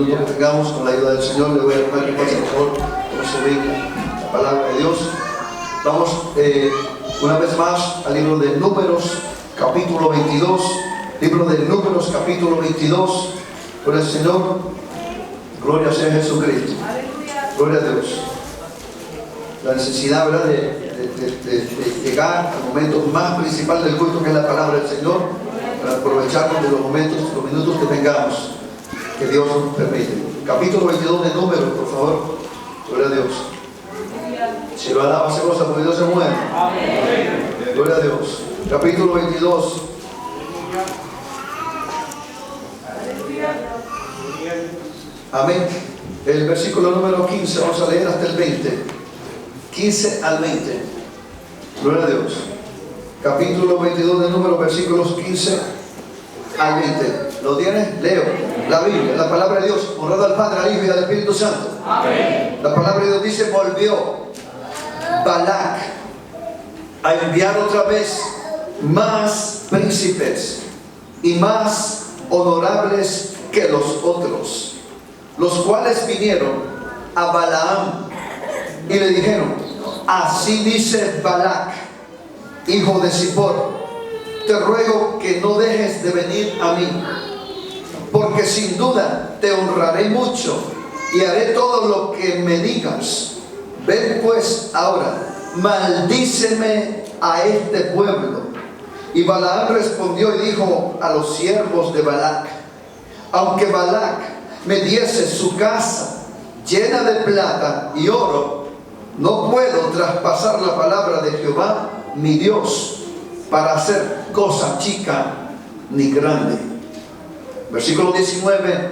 minutos que tengamos, con la ayuda del Señor, le voy a pedir que pase por favor con su Biblia, la palabra de Dios. Vamos una vez más al libro de Números, capítulo 22. Libro de Números, capítulo 22. Por el Señor, gloria sea Jesucristo. Gloria a Dios. La necesidad, ¿verdad?, de llegar al momento más principal del culto, que es la palabra del Señor, para aprovecharnos de los minutos que tengamos, que Dios nos permite. Capítulo 22 de Números, por favor. Gloria a Dios. Si lo alaba, se goza, porque Dios se mueve. Gloria a Dios. Capítulo 22. Amén. El versículo número 15, vamos a leer hasta el 20. 15 al 20. Gloria a Dios. Capítulo 22 de Números, versículos 15 al 20. ¿Lo tienes? Leo. La Biblia, la palabra de Dios, honrado al Padre, al Hijo y al Espíritu Santo. Amén. La palabra de Dios dice: volvió Balac a enviar otra vez más príncipes y más honorables que los otros, los cuales vinieron a Balaam y le dijeron: así dice Balac, hijo de Zippor, te ruego que no dejes de venir a mí, porque sin duda te honraré mucho y haré todo lo que me digas. Ven pues ahora, maldíceme a este pueblo. Y Balaam respondió y dijo a los siervos de Balac: aunque Balac me diese su casa llena de plata y oro, no puedo traspasar la palabra de Jehová mi Dios para hacer cosa chica ni grande. Versículo 19,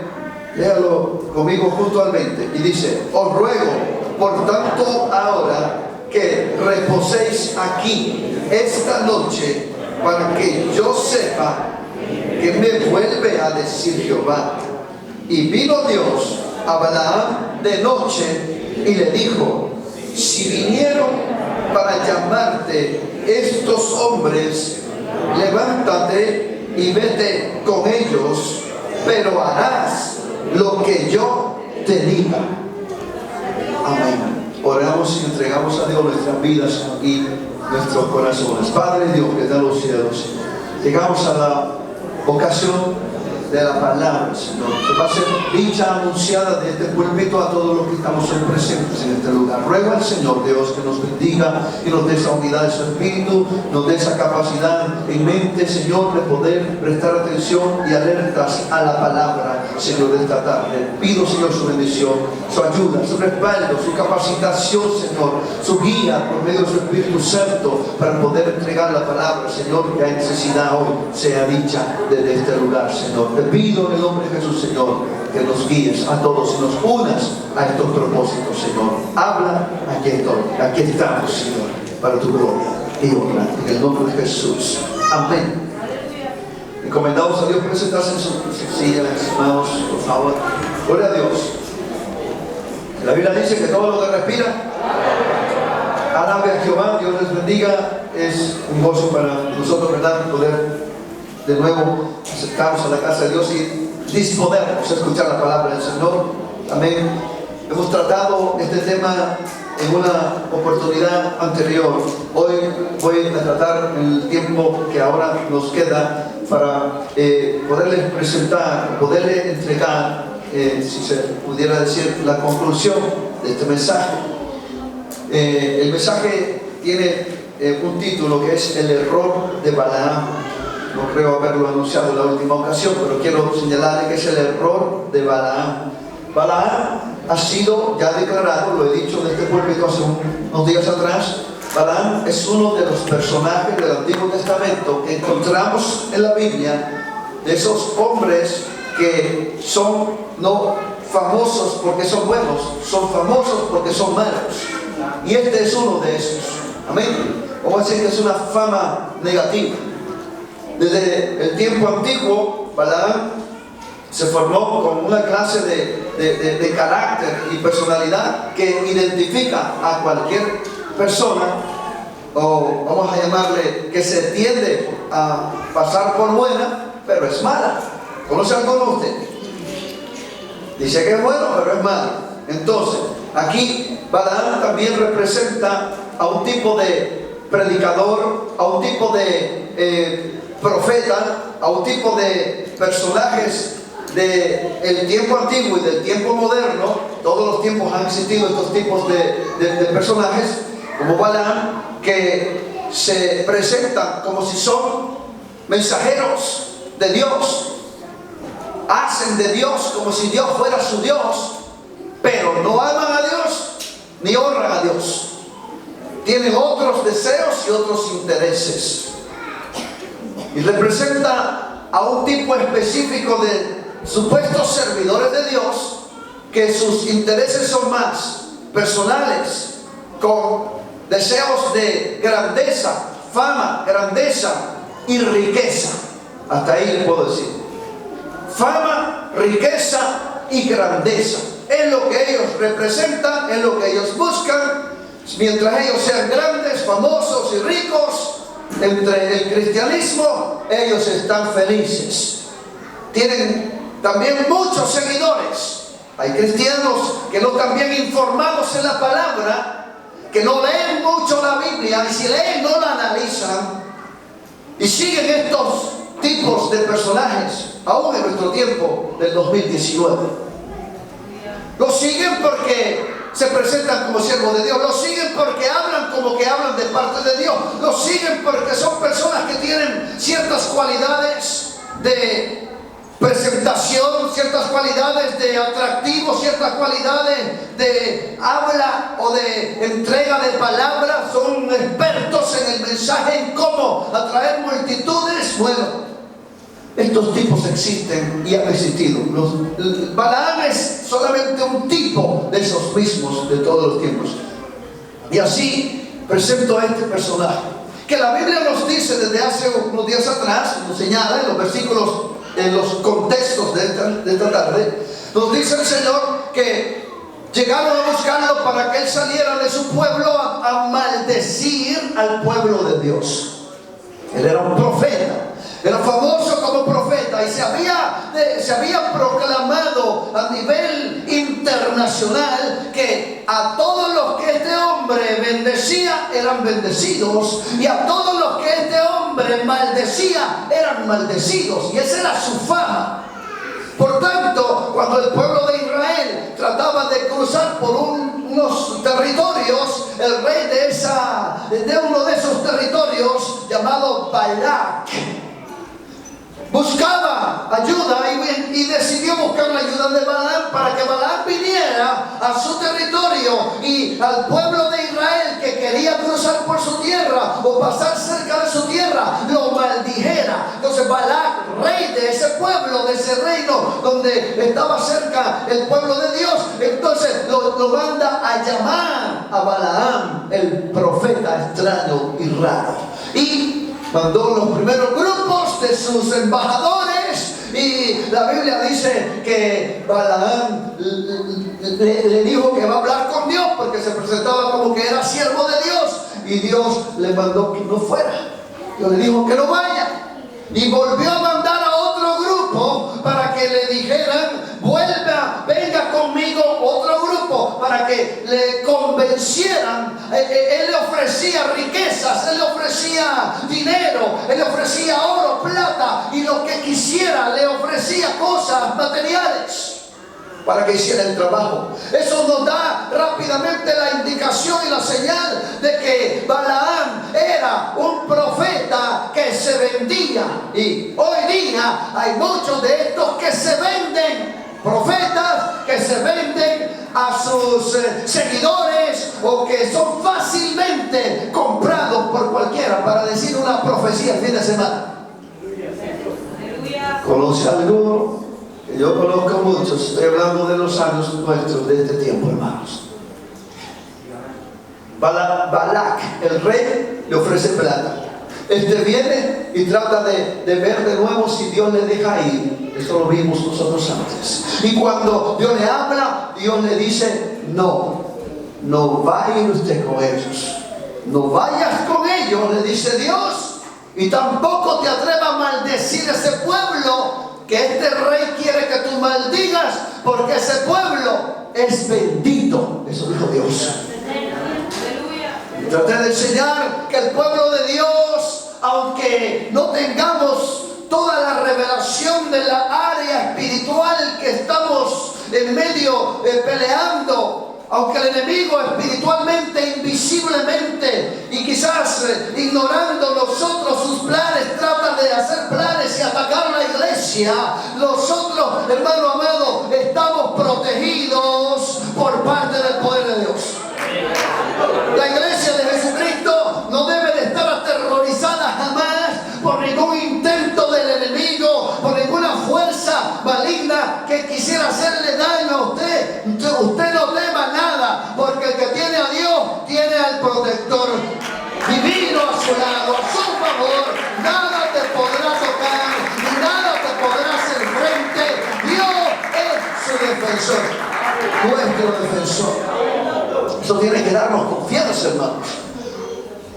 léalo conmigo junto al 20, y dice: os ruego por tanto ahora que reposéis aquí esta noche, para que yo sepa que me vuelve a decir Jehová. Y vino Dios a Balaam de noche y le dijo: si vinieron para llamarte estos hombres, levántate y vete con ellos, pero harás lo que yo te diga. Amén. Oramos y entregamos a Dios nuestras vidas y nuestros corazones. Padre Dios que está en los cielos, llegamos a la ocasión de la palabra, Señor, que va a ser dicha, anunciada de este púlpito a todos los que estamos hoy presentes en este lugar. Ruego al Señor Dios que nos bendiga y nos dé esa unidad de su espíritu, nos dé esa capacidad en mente, Señor, de poder prestar atención y alertas a la palabra, Señor, de esta tarde. Pido, Señor, su bendición, su ayuda, su respaldo, su capacitación, Señor, su guía por medio de su Espíritu Santo, para poder entregar la palabra, Señor, que hay necesidad hoy sea dicha desde este lugar, Señor. Te pido en el nombre de Jesús, Señor, que nos guíes a todos y nos unas a estos propósitos, Señor. Habla, aquí estamos, Señor, para tu gloria y honra, en el nombre de Jesús. Amén. Encomendamos a Dios, presentarse en sus sillas, hermanos, por favor. Gloria a Dios. La Biblia dice que todo lo que respira, alabe a Jehová. Dios les bendiga. Es un gozo para nosotros, ¿verdad?, poder de nuevo acercarnos a la casa de Dios y disponernos a escuchar la palabra del Señor. Amén. Hemos tratado este tema en una oportunidad anterior. Hoy voy a tratar el tiempo que ahora nos queda para poderles presentar, poderles entregar, si se pudiera decir, la conclusión de este mensaje. El mensaje tiene un título que es el error de Balaam. No creo haberlo anunciado en la última ocasión, pero quiero señalarle que es el error de Balaam. Balaam ha sido ya declarado, lo he dicho en este púlpito hace unos días atrás. Balaam es uno de los personajes del Antiguo Testamento que encontramos en la Biblia, de esos hombres que son no famosos porque son buenos, son famosos porque son malos. Y este es uno de esos. Amén. Vamos a decir que es una fama negativa. Desde el tiempo antiguo, Balaam se formó con una clase de carácter y personalidad que identifica a cualquier persona, o vamos a llamarle, que se tiende a pasar por buena, pero es mala. ¿Conoce alguno de ustedes? Dice que es bueno, pero es malo. Entonces, aquí Balaam también representa a un tipo de predicador, a un tipo de profeta, a un tipo de personajes del tiempo antiguo y del tiempo moderno. Todos los tiempos han existido estos tipos de personajes, como Balaam, que se presentan como si son mensajeros de Dios, hacen de Dios como si Dios fuera su Dios, pero no aman a Dios ni honran a Dios. Tienen otros deseos y otros intereses, y representa a un tipo específico de supuestos servidores de Dios, que sus intereses son más personales, con deseos de grandeza, fama, grandeza y riqueza. Hasta ahí les puedo decir. Fama, riqueza y grandeza es lo que ellos representan, es lo que ellos buscan. Mientras ellos sean grandes, famosos y ricos entre el cristianismo, ellos están felices. Tienen también muchos seguidores. Hay cristianos que no están bien informados en la palabra, que no leen mucho la Biblia, y si leen no la analizan, y siguen estos tipos de personajes aún en nuestro tiempo del 2019. Los siguen porque se presentan como siervos de Dios, los siguen porque hablan como que hablan de parte de Dios, los siguen porque son personas que tienen ciertas cualidades de presentación, ciertas cualidades de atractivo, ciertas cualidades de habla o de entrega de palabras, son expertos en el mensaje, en cómo atraer multitudes. Bueno, estos tipos existen y han existido. Balaam es solamente un tipo de esos mismos de todos los tiempos. Y así presento a este personaje, que la Biblia nos dice desde hace unos días atrás, nos señala en los versículos, en los contextos de esta tarde, nos dice el Señor que llegaron a buscarlo para que él saliera de su pueblo a maldecir al pueblo de Dios. Él era un profeta, era famoso como profeta, y se había proclamado a nivel internacional que a todos los que este hombre bendecía eran bendecidos, y a todos los que este hombre maldecía eran maldecidos, y esa era su fama. Por tanto, cuando el pueblo de Israel trataba de cruzar por unos territorios, el rey de uno de esos territorios, llamado Balac, buscaba ayuda y decidió buscar la ayuda de Balaam para que Balaam viniera a su territorio y al pueblo de Israel que quería cruzar por su tierra o pasar cerca de su tierra lo maldijera. Entonces Balac, rey de ese pueblo, de ese reino donde estaba cerca el pueblo de Dios, entonces lo manda a llamar a Balaam, el profeta extraño y raro, y mandó los primeros grupos de sus embajadores, y la Biblia dice que Balaam le dijo que va a hablar con Dios porque se presentaba como que era siervo de Dios, y Dios le mandó que no fuera. Dios le dijo que no vaya, y volvió a mandar a otro grupo para que le dijeran: venga conmigo, otro grupo, para que le convencieran. Él le ofrecía riquezas, él le ofrecía dinero, él le ofrecía oro, plata y lo que quisiera, le ofrecía cosas materiales para que hiciera el trabajo. Eso nos da rápidamente la indicación y la señal de que Balaam era un profeta que se vendía, y hoy día hay muchos de estos que se venden, profetas que se venden a sus seguidores, o que son fácilmente comprados por cualquiera para decir una profecía el fin de semana. ¿Conoce alguno? Yo conozco muchos, estoy hablando de los años nuestros, de este tiempo, hermanos. Balac, el rey, le ofrece plata. Este viene y trata de ver de nuevo si Dios le deja ir. Esto lo vimos nosotros antes. Y cuando Dios le habla, Dios le dice: no va a ir usted con ellos. No vayas con ellos, le dice Dios. Y tampoco te atrevas a maldecir a ese pueblo, que este rey quiere que tú maldigas porque ese pueblo es bendito. Eso dijo Dios. Traté de enseñar que el pueblo de Dios, aunque no tengamos toda la revelación de la área espiritual que estamos en medio peleando, aunque el enemigo espiritualmente, invisiblemente y quizás ignorando nosotros sus planes, trata de hacer planes y atacar la iglesia, nosotros, hermano amado, estamos protegidos por parte del poder de Dios. La iglesia de Jesucristo no debe de estar aterrorizada jamás por ningún intento del enemigo, por ninguna fuerza maligna que quisiera hacerle daño a usted. Usted no tema nada, porque el que tiene a Dios tiene al protector divino a su lado, a su favor. Nada te podrá tocar, ni nada te podrá hacer frente. Dios es su defensor, nuestro defensor. Eso tiene que darnos confianza, hermanos,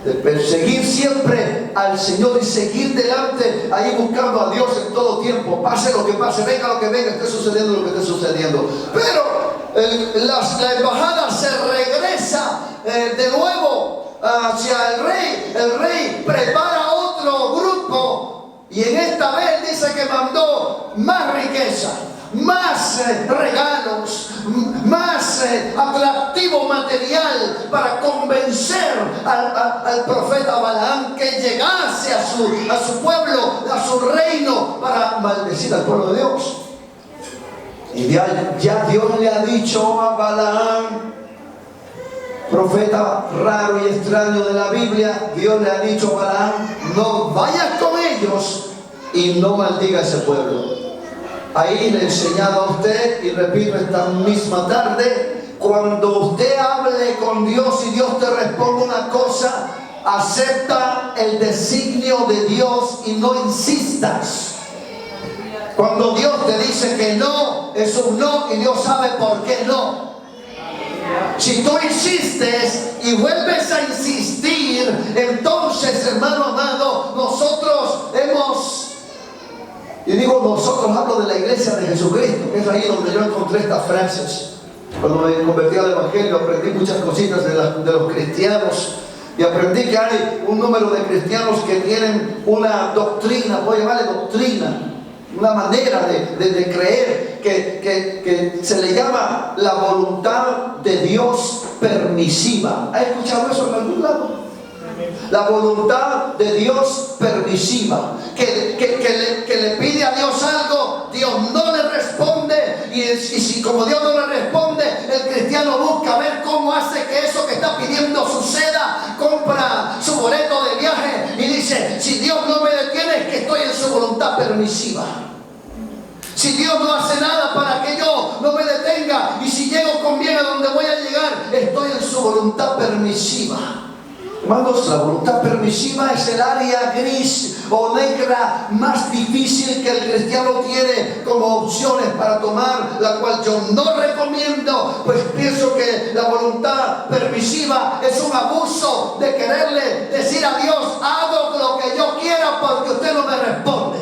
de perseguir siempre al Señor y seguir delante, ahí buscando a Dios en todo tiempo, pase lo que pase, venga lo que venga, esté sucediendo lo que esté sucediendo. Pero la embajada se regresa de nuevo hacia el rey. El rey prepara otro grupo y en esta vez dice que mandó más riqueza, más regalos, más atractivo material para convencer al profeta Balaam que llegase a su pueblo, a su reino, para maldecir al pueblo de Dios. Y ya Dios le ha dicho a Balaam, profeta raro y extraño de la Biblia, Dios le ha dicho a Balaam: no vayas con ellos y no maldiga a ese pueblo. Ahí le he enseñado a usted, y repito esta misma tarde, cuando usted hable con Dios y Dios te responde una cosa, acepta el designio de Dios y no insistas. Cuando Dios te dice que no, es un no, y Dios sabe por qué no. Si tú insistes y vuelves a insistir, entonces, hermano amado, nosotros hemos... Y digo nosotros, hablo de la iglesia de Jesucristo, que es ahí donde yo encontré estas frases. Cuando me convertí al Evangelio aprendí muchas cositas de los cristianos, y aprendí que hay un número de cristianos que tienen una doctrina, voy a llamarle doctrina, una manera de creer que se le llama la voluntad de Dios permisiva. ¿Ha escuchado eso en algún lado? La voluntad de Dios permisiva, que le pide a Dios algo, Dios no le responde, y si como Dios no le responde, el cristiano busca ver cómo hace que eso que está pidiendo suceda, compra su boleto de viaje y dice: si Dios no me detiene, es que estoy en su voluntad permisiva. Si Dios no hace nada para que yo no me detenga, y si llego con bien a donde voy a llegar, estoy en su voluntad permisiva. Hermanos, la voluntad permisiva es el área gris o negra más difícil que el cristiano tiene como opciones para tomar, la cual yo no recomiendo, pues pienso que la voluntad permisiva es un abuso de quererle decir a Dios: hago lo que yo quiera porque usted no me responde.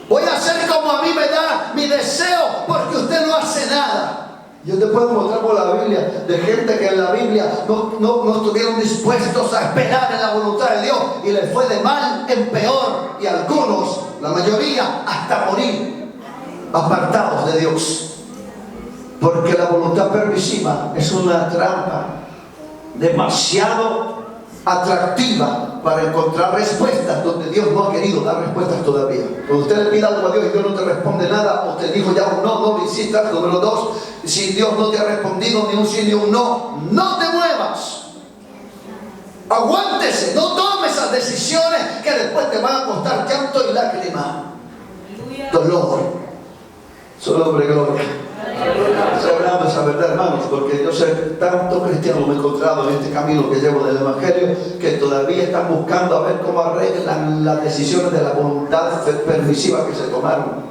Voy a hacer como a mí me da mi deseo porque usted no hace nada. Yo te puedo mostrar por la Biblia de gente que en la Biblia no estuvieron dispuestos a esperar en la voluntad de Dios y les fue de mal en peor, y algunos, la mayoría, hasta morir apartados de Dios, porque la voluntad permisiva es una trampa demasiado atractiva para encontrar respuestas donde Dios no ha querido dar respuestas todavía. Cuando usted le pide algo a Dios y Dios no te responde nada, usted dijo ya un no le insistas. Número 2, si Dios no te ha respondido ni un sí ni un no, no te muevas. Aguántese, no tomes esas decisiones que después te van a costar llanto y lágrima, dolor. Solo hombre, gloria. Celebramos esa verdad, hermanos, porque yo sé que tanto cristiano me he encontrado en este camino que llevo del Evangelio, que todavía están buscando a ver cómo arreglan las decisiones de la voluntad permisiva que se tomaron.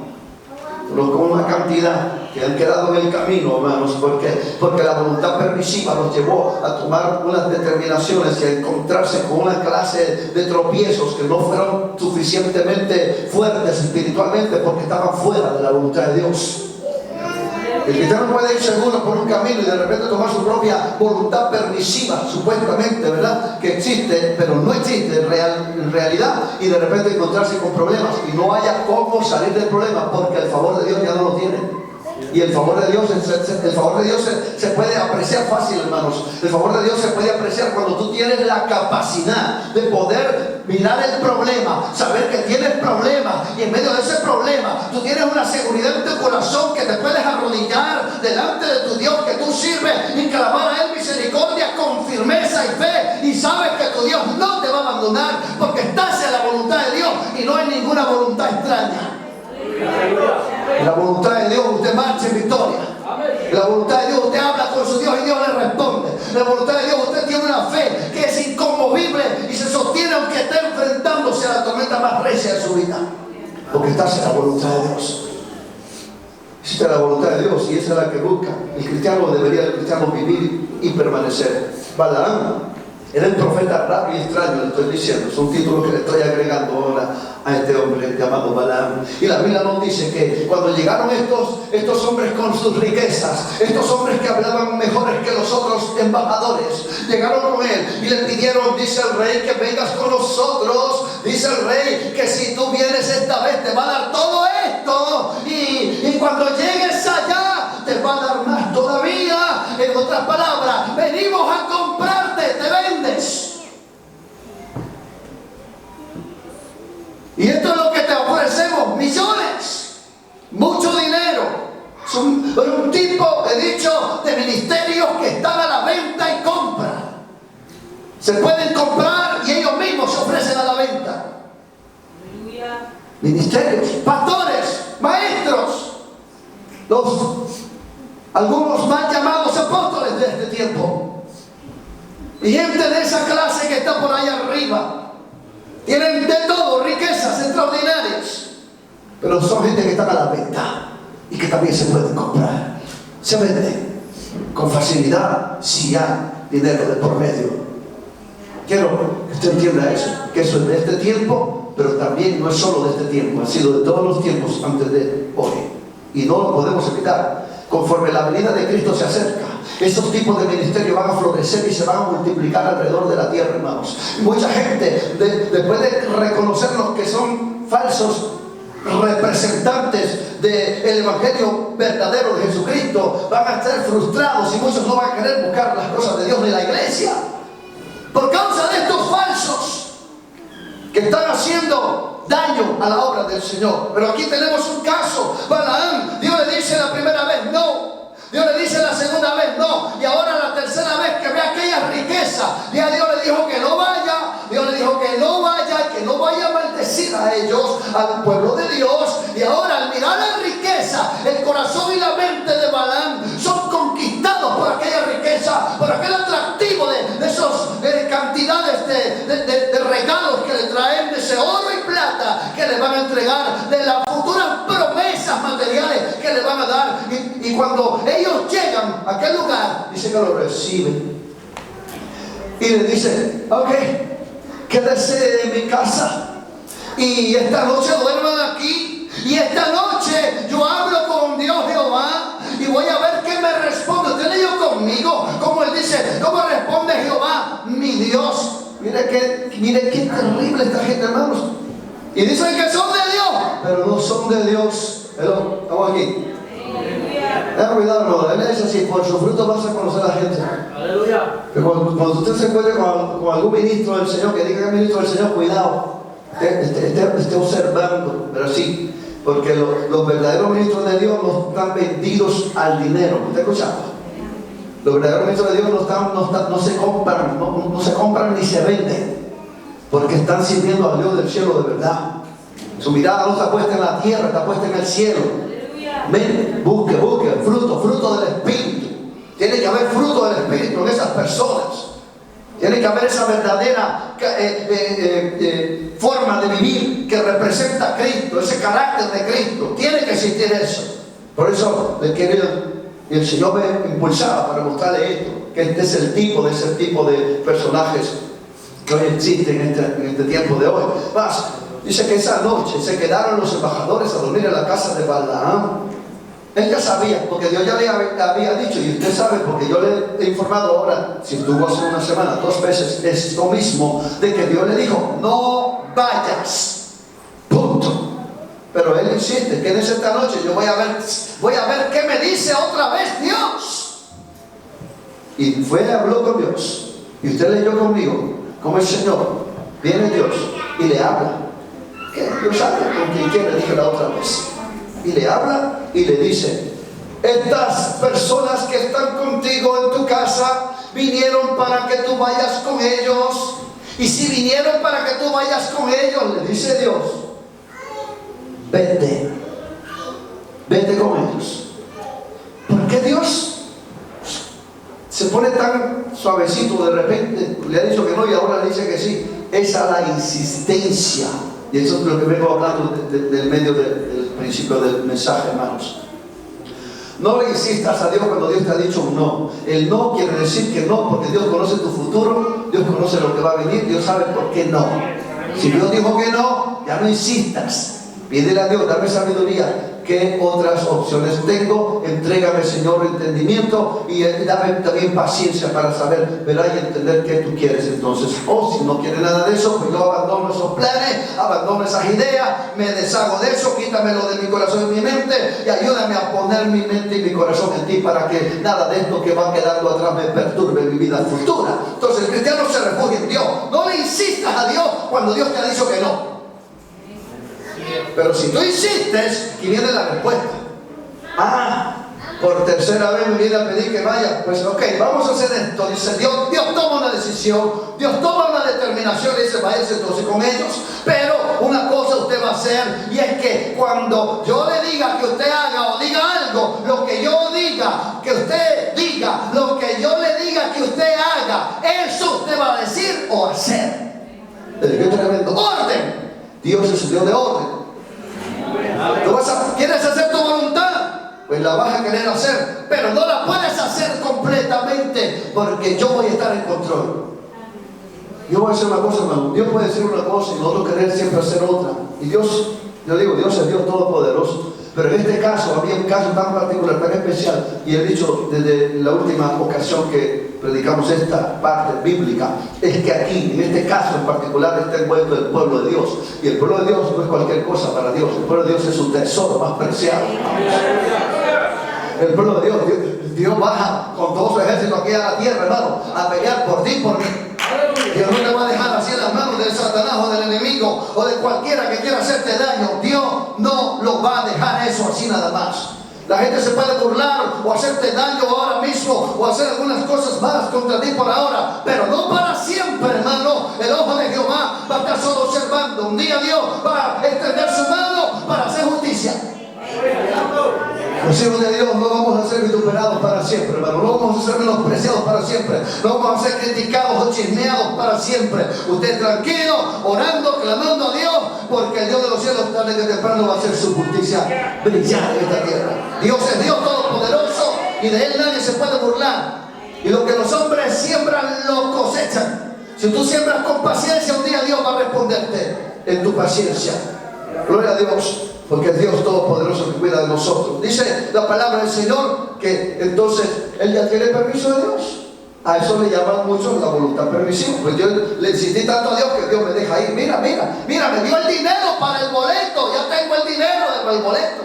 no con una cantidad que han quedado en el camino, hermanos, porque la voluntad permisiva los llevó a tomar unas determinaciones y a encontrarse con una clase de tropiezos que no fueron suficientemente fuertes espiritualmente porque estaban fuera de la voluntad de Dios. El cristiano puede ir seguro por un camino y de repente tomar su propia voluntad permisiva, supuestamente, ¿verdad? Que existe, pero no existe en realidad, y de repente encontrarse con problemas y no haya cómo salir del problema porque el favor de Dios ya no lo tiene. Y el favor de Dios, se puede apreciar fácil, hermanos. El favor de Dios se puede apreciar cuando tú tienes la capacidad de poder mirar el problema, saber que tienes problemas, y en medio de ese problema tú tienes una seguridad en tu corazón que te puedes arrodillar delante de tu Dios que tú sirves y clamar a Él misericordia con firmeza y fe, y sabes que tu Dios no te va a abandonar porque estás en la voluntad de Dios y no en ninguna voluntad extraña. En la voluntad de Dios usted marcha en victoria. En la voluntad de Dios usted habla con su Dios y Dios le responde. En la voluntad de Dios usted tiene una fe que es inconmovible y se sostiene aunque esté enfrentándose a la tormenta más recia de su vida, porque estás en la voluntad de Dios. Esta es la voluntad de Dios y esa es la que busca el cristiano. Debería el cristiano vivir y permanecer. Balaam era el profeta raro y extraño, le estoy diciendo. Es un título que le estoy agregando ahora a este hombre llamado Balaam. Y la Biblia nos dice que cuando llegaron estos hombres con sus riquezas, estos hombres que hablaban mejores que los otros embajadores, llegaron con él y le pidieron, dice el rey, que vengas con nosotros. Dice el rey que si tú vienes esta vez te va a dar todo esto, y cuando llegues allá te va a dar más todavía. En otras palabras, venimos a comprarte, te vendes. Y esto es lo que te ofrecemos: millones, mucho dinero. Es un tipo, he dicho, de ministerios que están a la venta y compra. Se pueden comprar y ellos mismos se ofrecen a la venta. Ministerios, pastores, maestros, algunos más llamados apóstoles de este tiempo, y gente de esa clase que está por ahí arriba. Tienen de todo, riquezas extraordinarias, pero son gente que está a la venta y que también se pueden comprar. Se vende con facilidad si hay dinero de por medio. Quiero que usted entienda eso, que eso es de este tiempo, pero también no es solo de este tiempo, ha sido de todos los tiempos antes de hoy, y no lo podemos evitar. Conforme la venida de Cristo se acerca, esos tipos de ministerios van a florecer y se van a multiplicar alrededor de la tierra, hermanos. Mucha gente, después de reconocerlos que son falsos representantes del evangelio verdadero de Jesucristo, van a estar frustrados y muchos no van a querer buscar las cosas de Dios ni la iglesia por causa de estos falsos que están haciendo daño a la obra del Señor. Pero aquí tenemos un caso. Balaam, Dios le dice la primera vez no, Dios le dice la segunda vez no, y ahora la tercera vez que ve aquella riqueza, ya Dios le dijo que no vaya. Dios le dijo que no vaya, que no vaya a maldecir a ellos, al pueblo de Dios. Y ahora, al mirar la riqueza, el corazón y la mente de Balaam son conquistados por aquella riqueza, por aquel atractivo de esas cantidades de regalos que le traen, de ese oro y plata que le van a entregar, de las futuras promesas materiales que le van a dar. Y cuando ellos llegan a aquel lugar, dice que lo reciben y le dice: ok, quédese en mi casa y esta noche duerman aquí, y esta noche yo hablo con Dios Jehová y voy a ver qué me responde. Usted leyó conmigo como él dice, cómo responde Jehová mi Dios. Mire qué terrible esta gente, hermanos. Y dicen que son de Dios, pero no son de Dios. Pero estamos aquí. Ten cuidado, hermano. Él dice así: por su fruto vas a conocer a la gente. Aleluya. Pero cuando usted se encuentre con algún ministro del Señor, que diga que es ministro del Señor, cuidado. Esté observando, pero sí, porque los verdaderos ministros de Dios no están vendidos al dinero. ¿Usted escucha? Los verdaderos ministros de Dios no se compran ni se venden, porque están sirviendo al Dios del cielo de verdad. Su mirada no está puesta en la tierra, está puesta en el cielo. Ven, busque fruto del Espíritu. Tiene que haber fruto del Espíritu en esas personas. Tiene que haber esa verdadera forma de vivir que representa a Cristo, ese carácter de Cristo. Tiene que existir eso. Por eso el Señor me impulsaba para mostrarle esto, que este es el tipo de ese tipo de personajes que hoy existen en este tiempo de hoy. Más, dice que esa noche se quedaron los embajadores a dormir en la casa de Balaam. Él ya sabía, porque Dios ya le había dicho, y usted sabe, porque yo le he informado ahora, si estuvo hace una semana, 2 veces, esto mismo, de que Dios le dijo, no vayas, punto. Pero él insiste, quédese esta noche, yo voy a ver qué me dice otra vez Dios. Y fue, habló con Dios, y usted leyó conmigo, como el Señor, viene Dios, y le habla. Que Dios habla con quien quiere, dije la otra vez. Y le habla y le dice, estas personas que están contigo en tu casa vinieron para que tú vayas con ellos. Y si vinieron para que tú vayas con ellos, le dice Dios, vete con ellos. ¿Por qué Dios se pone tan suavecito de repente? Le ha dicho que no y ahora le dice que sí. Esa es la insistencia. Y eso es lo que vengo hablando del medio del principio del mensaje, hermanos. No le insistas a Dios cuando Dios te ha dicho un no. El no quiere decir que no, porque Dios conoce tu futuro, Dios conoce lo que va a venir, Dios sabe por qué no. Si Dios dijo que no, ya no insistas. Pídele a Dios, dame sabiduría. ¿Qué otras opciones tengo? Entrégame, Señor, entendimiento y dame también paciencia para saber, verá y entender qué tú quieres entonces. O si no quieres nada de eso, pues yo abandono esos planes, abandono esas ideas, me deshago de eso, quítamelo de mi corazón y mi mente y ayúdame a poner mi mente y mi corazón en ti para que nada de esto que va quedando atrás me perturbe mi vida futura. Entonces el cristiano se refugia en Dios. No le insistas a Dios cuando Dios te ha dicho que no. Pero si tú insistes, aquí viene la respuesta. Por tercera vez me viene a pedir que vaya. Pues ok, vamos a hacer esto. Dice Dios, Dios toma una decisión, Dios toma una determinación y dice, váyase entonces con ellos. Pero una cosa usted va a hacer, y es que cuando yo le diga que usted haga o diga algo, lo que yo diga, que usted diga, lo que yo le diga que usted haga, eso usted va a decir o hacer. ¿Qué tremendo? Orden. Dios es un Dios de orden. ¿Quieres hacer tu voluntad? Pues la vas a querer hacer, pero no la puedes hacer completamente porque yo voy a estar en control. Yo voy a hacer una cosa, hermano. Dios puede decir una cosa y nosotros querer siempre hacer otra. Y Dios, yo digo, Dios es Dios todopoderoso. Pero en este caso, había un caso tan particular, tan especial, y he dicho desde la última ocasión que predicamos esta parte bíblica, es que aquí, en este caso en particular, está envuelto el pueblo de Dios. Y el pueblo de Dios no es cualquier cosa para Dios. El pueblo de Dios es su tesoro más preciado. El pueblo de Dios baja con todo su ejército aquí a la tierra, hermano, a pelear por ti y por mí. Dios no te va a dejar así en las manos del Satanás o del enemigo o de cualquiera que quiera hacerte daño. Dios no lo va a dejar eso así nada más. La gente se puede burlar o hacerte daño ahora mismo o hacer algunas cosas malas contra ti por ahora, pero no para siempre, hermano. El ojo de Jehová va a estar solo observando. Un día Dios va a extender su mano para hacer justicia. Los hijos de Dios no vamos a ser vituperados para siempre, hermano. No vamos a ser menospreciados para siempre. No vamos a ser criticados o chismeados para siempre. Usted tranquilo, orando, clamando a Dios, porque el Dios de los cielos tarde que temprano va a hacer su justicia brillar en esta tierra. Dios es Dios todopoderoso y de Él nadie se puede burlar. Y lo que los hombres siembran lo cosechan. Si tú siembras con paciencia, un día Dios va a responderte en tu paciencia. Gloria a Dios. Porque es Dios todopoderoso que cuida de nosotros. Dice la palabra del Señor que entonces Él ya tiene permiso de Dios. A eso le llaman muchos la voluntad permisiva. Pues yo le insistí tanto a Dios que Dios me deja ir. Mira, me dio el dinero para el boleto. Ya tengo el dinero para el boleto.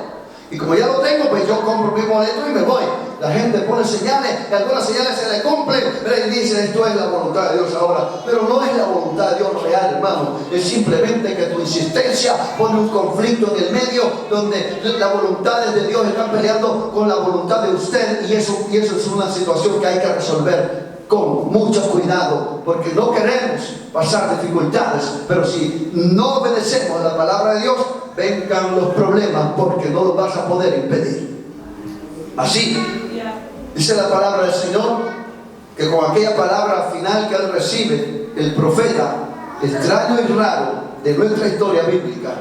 Y como ya lo tengo, pues yo compro mi boleto y me voy. La gente pone señales, y algunas señales se le cumplen, pero y dicen, esto es la voluntad de Dios ahora. Pero no es la voluntad de Dios real, hermano. Es simplemente que tu insistencia pone un conflicto en el medio, donde las voluntades de Dios están peleando con la voluntad de usted, y eso es una situación que hay que resolver con mucho cuidado, porque no queremos pasar dificultades, pero si no obedecemos a la palabra de Dios, vengan los problemas, porque no los vas a poder impedir. Así dice la palabra del Señor, que con aquella palabra final que él recibe, el profeta, extraño y raro, de nuestra historia bíblica,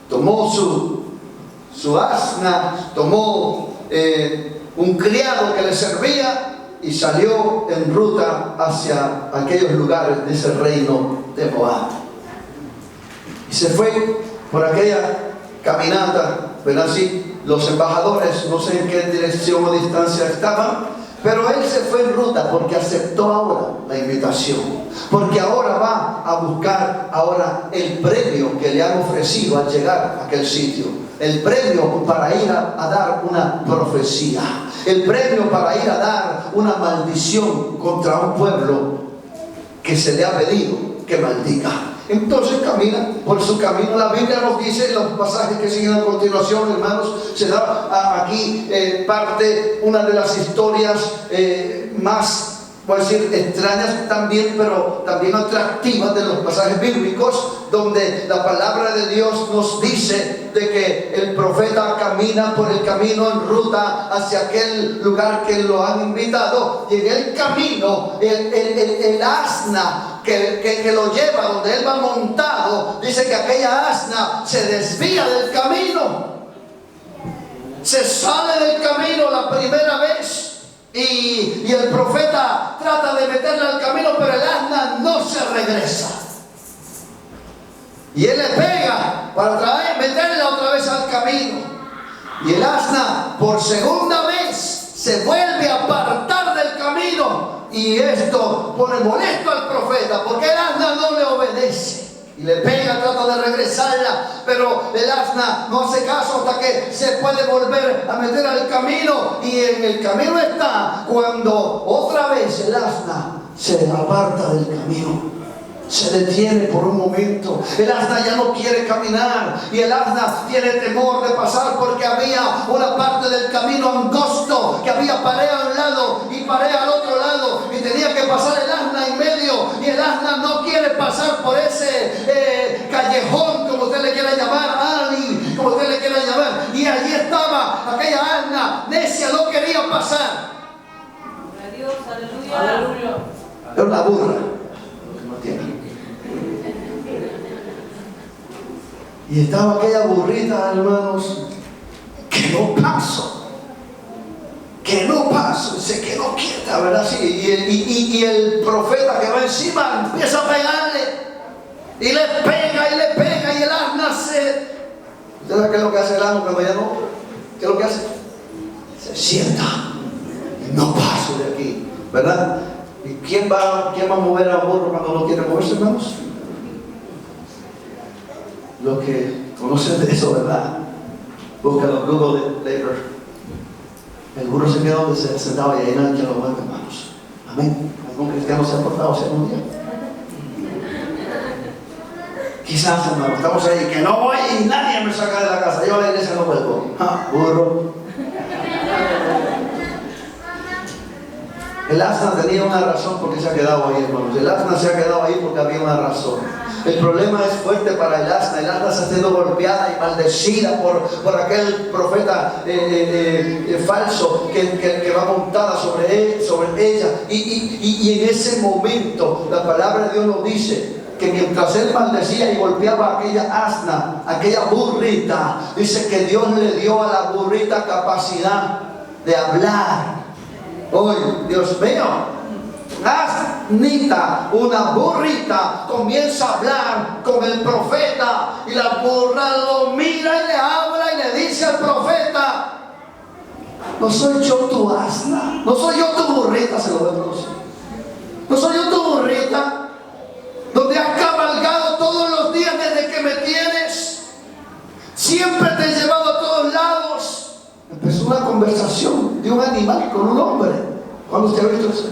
tomó su asna, tomó un criado que le servía y salió en ruta hacia aquellos lugares de ese reino de Moab. Y se fue por aquella caminata, ¿verdad? Sí, los embajadores, no sé en qué dirección o distancia estaban, pero él se fue en ruta porque aceptó ahora la invitación, porque ahora va a buscar ahora el premio que le han ofrecido al llegar a aquel sitio, el premio para ir a dar una profecía, el premio para ir a dar una maldición contra un pueblo que se le ha pedido que maldiga. Entonces camina por su camino. La Biblia nos dice, en los pasajes que siguen a continuación, hermanos, se da aquí una de las historias más, voy a decir, extrañas también, pero también atractivas de los pasajes bíblicos, donde la palabra de Dios nos dice de que el profeta camina por el camino en ruta hacia aquel lugar que lo han invitado, y en el camino el asna que lo lleva donde él va montado, dice que aquella asna se desvía del camino, se sale del camino la primera vez, y el profeta trata de meterla al camino, pero el asna no se regresa, y él le pega para meterla otra vez al camino, y el asna por segunda vez se vuelve a apartar del camino. Y esto pone molesto al profeta, porque el asna no le obedece. Y le pega, trata de regresarla, pero el asna no hace caso hasta que se puede volver a meter al camino. Y en el camino está cuando otra vez el asna se aparta del camino. Se detiene por un momento. El asna ya no quiere caminar, y el asna tiene temor de pasar, porque había una parte del camino angosto, que había pared a un lado y pared al otro lado, y tenía que pasar el asna en medio, y el asna no quiere pasar por ese callejón, como usted le quiera llamar, ali, como usted le quiera llamar, y allí estaba aquella asna necia, no quería pasar. Dios, aleluya. Era una burra. Y estaba aquella burrita, hermanos, que no paso, se quedó quieta, ¿verdad? Sí, y el profeta que va encima empieza a pegarle, y le pega, y el asna ¿usted sabe qué es lo que hace el asna cuando ya no? ¿Qué es lo que hace? Se sienta, no paso de aquí, ¿verdad? ¿Y quién va a mover a burro cuando no quiere moverse, hermanos? Los que conocen de eso, ¿verdad? Búscalo, Google it later. El burro se quedó donde se sentaba, y ahí nadie lo mueve, hermanos. Amén. ¿Algún cristiano se ha portado así algún día? Quizás, hermanos, estamos ahí, que no voy y nadie me saca de la casa. Yo a la iglesia no vuelvo. Burro. El asna tenía una razón por qué se ha quedado ahí, hermanos. El asna se ha quedado ahí porque había una razón. El problema es fuerte para el asna. El asna se ha sido golpeada y maldecida por aquel profeta falso que va montada sobre ella. Y en ese momento la palabra de Dios nos dice que mientras él maldecía y golpeaba a aquella asna, aquella burrita, dice que Dios le dio a la burrita capacidad de hablar. Hoy, Dios mío, asnita, una burrita, comienza a hablar con el profeta, y la burra lo mira y le habla y le dice al profeta: no soy yo tu asna, no soy yo tu burrita, se lo voy a traducir. No soy yo tu burrita, donde has cabalgado todos los días desde que me tienes, siempre te he llevado a todos lados. Empezó una conversación de un animal con un hombre. ¿Cuándo usted ha visto eso?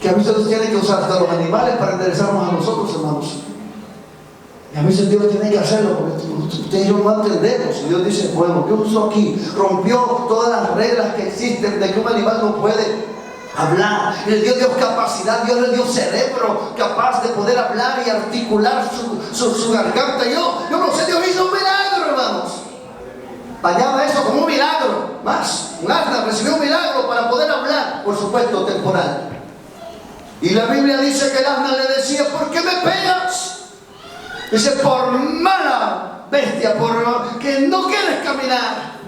Que a veces Dios tiene que usar hasta los animales para enderezarnos a nosotros, hermanos. Y a veces Dios tiene que hacerlo, porque usted y yo no entendemos. Y Dios dice: bueno, ¿qué usó aquí? Rompió todas las reglas que existen de que un animal no puede hablar. Le dio Dios capacidad, Dios le dio cerebro capaz de poder hablar y articular su garganta. Yo no sé, Dios hizo un milagro, hermanos. Añada eso como un milagro más. Un asna recibió un milagro para poder hablar, por supuesto temporal. Y la Biblia dice que el asna le decía: ¿por qué me pegas? Dice: por mala bestia, por que no quieres caminar.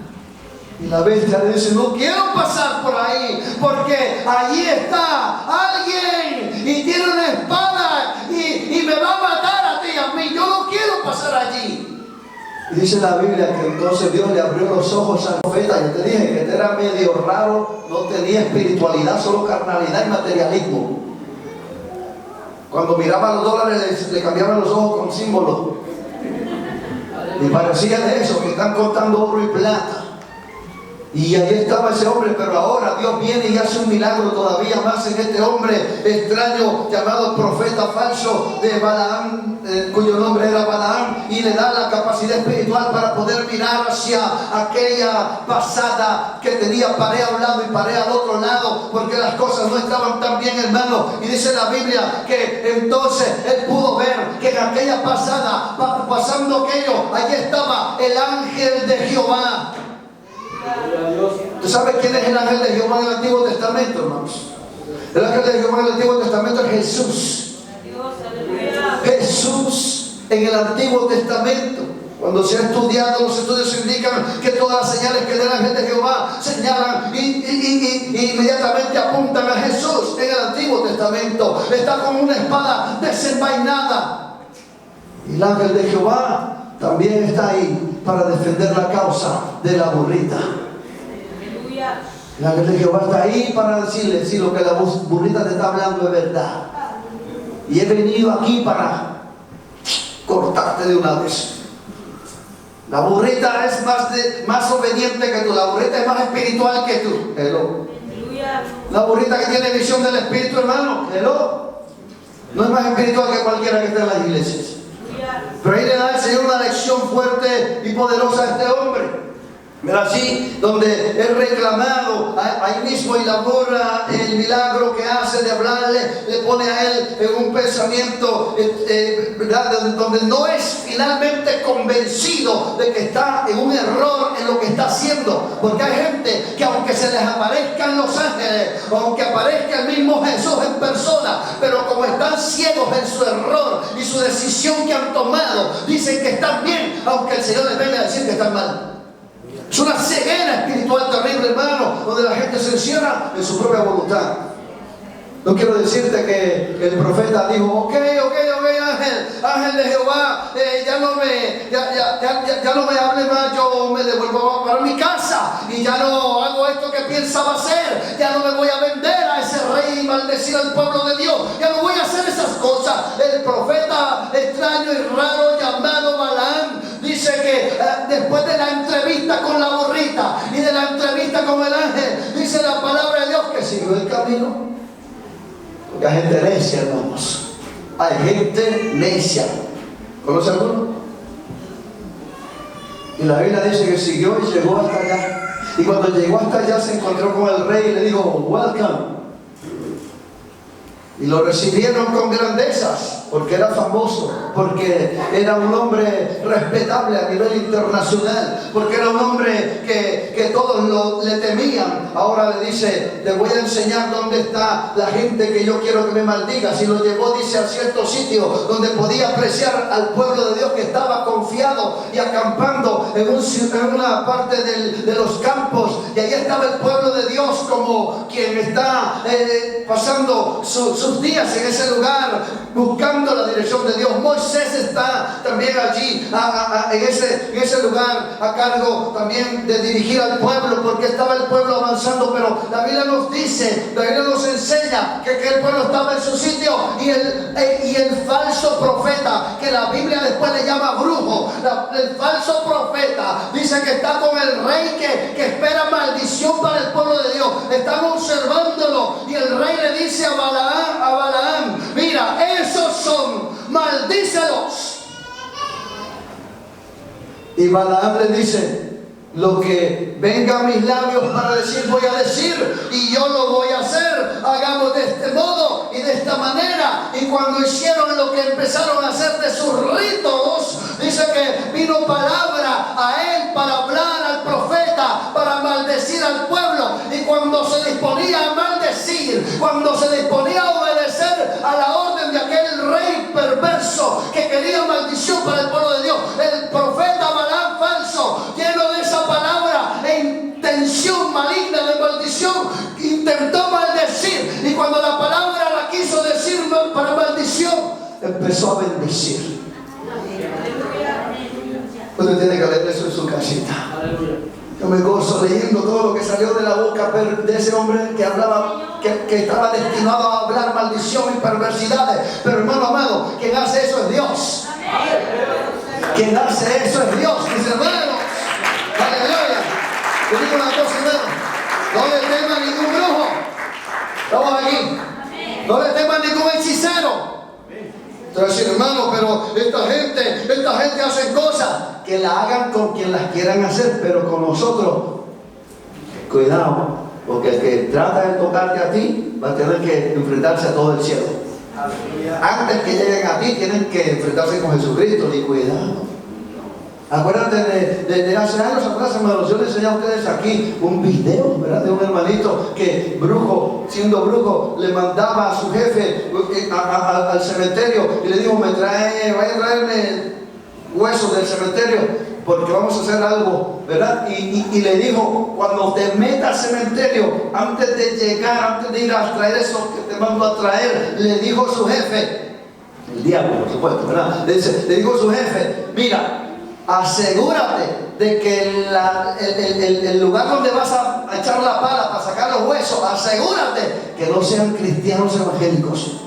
Y la bestia le dice: no quiero pasar por ahí, porque allí está alguien y tiene una espada y me va a matar a ti y a mí. Yo no quiero pasar allí. Y dice la Biblia que entonces Dios le abrió los ojos al profeta. Yo te dije que este era medio raro, no tenía espiritualidad, solo carnalidad y materialismo. Cuando miraba los dólares le cambiaban los ojos con símbolos. Y parecía de eso, que están contando oro y plata. Y ahí estaba ese hombre, pero ahora Dios viene y hace un milagro todavía más en este hombre extraño llamado profeta falso de Balaam, cuyo nombre era Balaam, y le da la capacidad espiritual para poder mirar hacia aquella pasada que tenía pared a un lado y pared al otro lado, porque las cosas no estaban tan bien, hermano. Y dice la Biblia que entonces él pudo ver que en aquella pasada, pasando aquello, allí estaba el ángel de Jehová. ¿Tú sabes quién es el ángel de Jehová en el Antiguo Testamento, hermanos? El ángel de Jehová en el Antiguo Testamento es Jesús. Jesús en el Antiguo Testamento. Cuando se ha estudiado, los estudios indican que todas las señales que da el ángel de Jehová señalan y inmediatamente apuntan a Jesús en el Antiguo Testamento. Está con una espada desenvainada. Y el ángel de Jehová también está ahí para defender la causa de la burrita. El ángel de Jehová está ahí para decirle: si lo que la burrita te está hablando es verdad. Y he venido aquí para cortarte de una vez. La burrita es más obediente que tú. La burrita es más espiritual que tú. Hello. La burrita que tiene visión del Espíritu, hermano. Hello. No es más espiritual que cualquiera que esté en las iglesias. Pero ahí le da el Señor una lección fuerte y poderosa a este hombre. Mira, así, donde es reclamado ahí mismo y labora el milagro que hace de hablarle, le pone a él en un pensamiento, ¿verdad? Donde no es finalmente convencido de que está en un error en lo que está haciendo. Porque hay gente que, aunque se les aparezcan los ángeles, o aunque aparezca el mismo Jesús en persona, pero como están ciegos en su error y su decisión que han tomado, dicen que están bien, aunque el Señor les venga a decir que están mal. Es una ceguera espiritual terrible, hermano, donde la gente se encierra en su propia voluntad. No quiero decirte que el profeta dijo: ok, ángel de Jehová, ya no me hable más, yo me devuelvo para mi casa y ya no hago esto que pensaba hacer, ya no me voy a vender a ese rey y maldecir al pueblo de Dios, ya no voy a hacer esas cosas. El profeta extraño y raro llamado Balaam dice que después de la entrevista con la burrita y de la entrevista con el ángel, dice la palabra de Dios que siguió el camino. Porque hay gente necia, hermanos. Hay gente necia. ¿Conoce alguno? Y la Biblia dice que siguió y llegó hasta allá. Y cuando llegó hasta allá se encontró con el rey y le dijo: welcome. Y lo recibieron con grandezas, porque era famoso, porque era un hombre respetable a nivel internacional, porque era un hombre que todos le temían. Ahora le dice: te voy a enseñar dónde está la gente que yo quiero que me maldiga. Si lo llevó, dice, a cierto sitio donde podía apreciar al pueblo de Dios que estaba confiado y acampando en una parte de los campos, y allí estaba el pueblo de Dios como quien está pasando sus días en ese lugar buscando la dirección de Dios. Moisés está también allí en ese lugar a cargo también de dirigir al pueblo, porque estaba el pueblo avanzando. Pero la Biblia nos dice, la Biblia nos enseña que el pueblo estaba en su sitio, y el falso profeta, que la Biblia después le llama brujo, el falso profeta dice que está con el rey que espera maldición para el pueblo de Dios. Están observándolo y el rey le dice a Balaam: mira, esos son, maldícelos. Y Balaam le dice: lo que venga a mis labios para decir, voy a decir, y yo lo voy a hacer. Hagamos de este modo y de esta manera. Y cuando hicieron lo que empezaron a hacer de sus ritos, dice que vino palabra a él para hablar al profeta, para maldecir al pueblo. Y cuando se disponía a maldecir, cuando se disponía a obedecer que quería maldición para el pueblo de Dios. El profeta Balaam falso, lleno de esa palabra e intención maligna de maldición, intentó maldecir, y cuando la palabra la quiso decir para maldición, empezó a bendecir. Usted tiene que leer eso en su casita. Yo me gozo leyendo todo lo que salió de la boca de ese hombre que hablaba, que estaba destinado a hablar maldición y perversidades. Pero hermano amado, quien hace eso es Dios. Quien hace eso es Dios, mis hermanos. Aleluya. Yo digo una cosa, hermano, no le teman ningún brujo. Estamos aquí. No le teman ningún hechicero. Entonces, hermano, pero esta gente hace cosas, que la hagan con quien las quieran hacer, pero con nosotros, cuidado, porque el que trata de tocarte a ti va a tener que enfrentarse a todo el cielo. Antes que lleguen a ti, tienen que enfrentarse con Jesucristo. Y cuidado. Acuérdate de hace años atrás, hermanos, yo les enseñé a ustedes aquí un video, ¿verdad?, de un hermanito que brujo, siendo brujo, le mandaba a su jefe al cementerio y le dijo: vaya a traerme huesos del cementerio porque vamos a hacer algo, ¿verdad? Y le dijo: cuando te metas al cementerio, antes de llegar, antes de ir a traer eso que te mando a traer, le dijo su jefe, el diablo por supuesto, ¿verdad? Le dijo su jefe: mira, asegúrate de que el lugar donde vas a echar la pala para sacar los huesos, asegúrate que no sean cristianos evangélicos.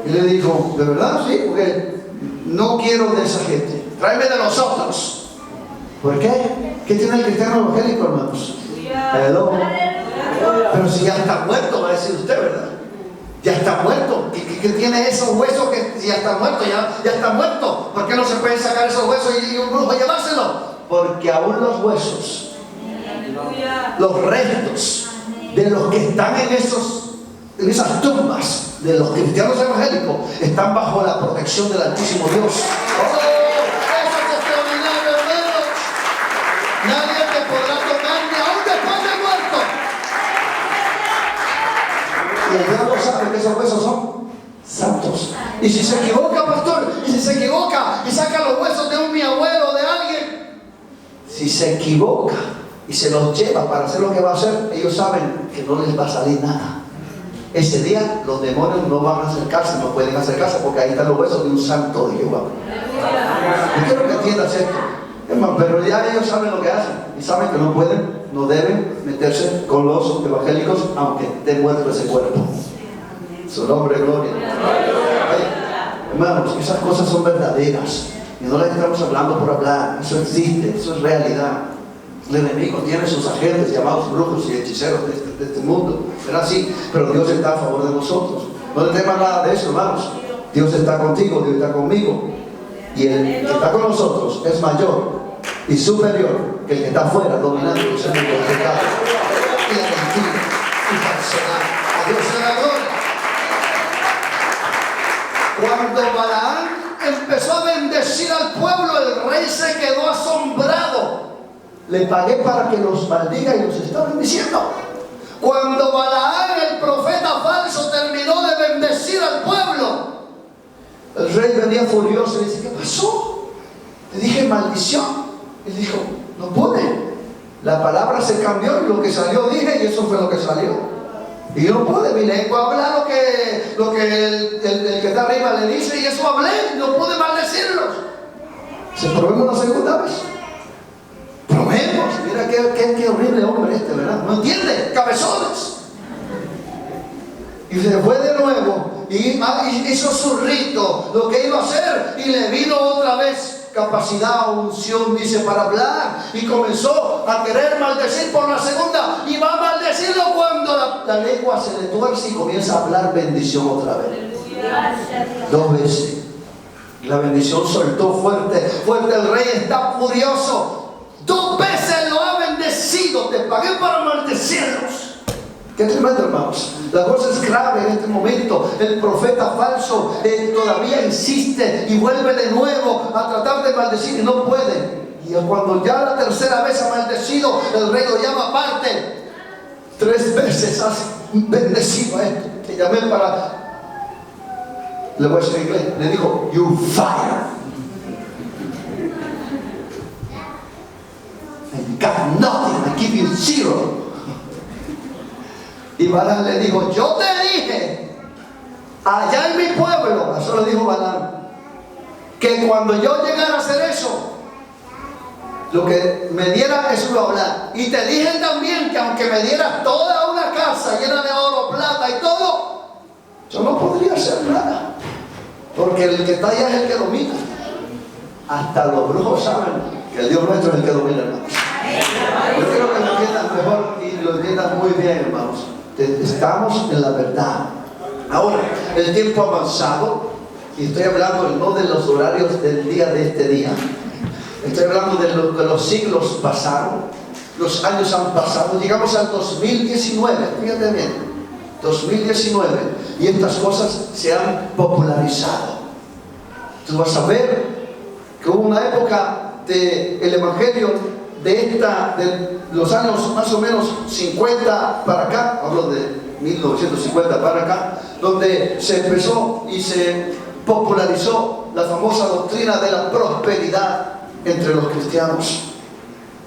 Y le dijo: ¿de verdad? Sí, porque no quiero de esa gente, tráeme de los otros. ¿Por qué? ¿Qué tiene el cristiano evangélico, hermanos? Pero si ya está muerto, va a decir usted, ¿verdad? Ya está muerto. ¿Qué tiene esos huesos que ya está muerto? Ya está muerto. ¿Por qué no se pueden sacar esos huesos y un brujo llevárselo? Porque aún los huesos, los restos de los que están en esas tumbas de los cristianos evangélicos están bajo la protección del Altísimo Dios. ¡Oh! Eso es extraordinario, hermanos. Nadie te podrá tocar ni aún después de muerto. Y el diablo sabe que esos huesos son santos. Y si se equivoca, pastor, y si se equivoca y saca los huesos de mi abuelo o de alguien, si se equivoca y se los lleva para hacer lo que va a hacer, ellos saben que no les va a salir nada. Ese día los demonios no van a acercarse, no pueden acercarse, porque ahí están los huesos de un santo de Jehová. Yo quiero que entiendas esto, hermano, pero ya ellos saben lo que hacen y saben que no pueden, no deben meterse con los evangélicos aunque esté muerto ese cuerpo. Su nombre, gloria. Hermanos, esas cosas son verdaderas y no las estamos hablando por hablar. Eso existe, eso es realidad. El enemigo tiene sus agentes llamados brujos y hechiceros de este mundo, ¿verdad? Sí, pero Dios está a favor de nosotros. No le temas nada de eso, hermanos. Dios está contigo, Dios está conmigo. Y el que está con nosotros es mayor y superior que el que está afuera dominando los enemigos del pecado y la mentira y falsedad. A Dios sea la gloria. Cuando Balaam empezó a bendecir al pueblo, el rey se quedó asombrado. Le pagué para que los maldiga y los está bendiciendo. Cuando Balaam, el profeta falso, terminó de bendecir al pueblo, el rey venía furioso y dice: ¿qué pasó? Le dije maldición. Él dijo: no pude. La palabra se cambió y lo que salió dije, y eso fue lo que salió. Y yo no pude, mi lengua habla lo que el que está arriba le dice, y eso hablé, no pude maldecirlos. Se probemos una segunda vez. Probemos. Mira qué horrible hombre este, ¿verdad? No entiende, cabezones. Y se fue de nuevo y hizo su rito, lo que iba a hacer, y le vino otra vez capacidad, unción, dice, para hablar, y comenzó a querer maldecir por la segunda, y va a maldecirlo cuando la lengua se le tuerce y comienza a hablar bendición otra vez. Dos veces. La bendición soltó fuerte, el rey está furioso. 2 veces lo ha bendecido, te pagué para maldecirlos. Qué tremendo, hermanos. La cosa es grave en este momento. El profeta falso todavía insiste y vuelve de nuevo a tratar de maldecir y no puede. Y cuando ya la tercera vez ha maldecido, el rey lo llama aparte. 3 veces has bendecido a esto. Te llamé para Le voy a decir en inglés. Le dijo, you fire. I got nothing, I give you zero. Y Balaam le dijo, yo te dije, allá en mi pueblo, eso le dijo Balaam, que cuando yo llegara a hacer eso, lo que me diera eso iba a hablar. Y te dije también que aunque me dieras toda una casa llena de oro, plata y todo, yo no podría hacer nada. Porque el que está allá es el que domina. Hasta los brujos saben que el Dios nuestro es el que domina, hermanos. Yo quiero que lo entiendan mejor y lo entiendan muy bien, hermanos. Estamos en la verdad. Ahora, el tiempo ha avanzado. Y estoy hablando no de los horarios del día de este día. Estoy hablando de los siglos pasaron. Los años han pasado. Llegamos al 2019. Fíjate bien. 2019. Y estas cosas se han popularizado. Tú vas a ver que hubo una época del Evangelio de los años más o menos 50 para acá. Hablo de 1950 para acá. Donde se empezó y se popularizó la famosa doctrina de la prosperidad entre los cristianos.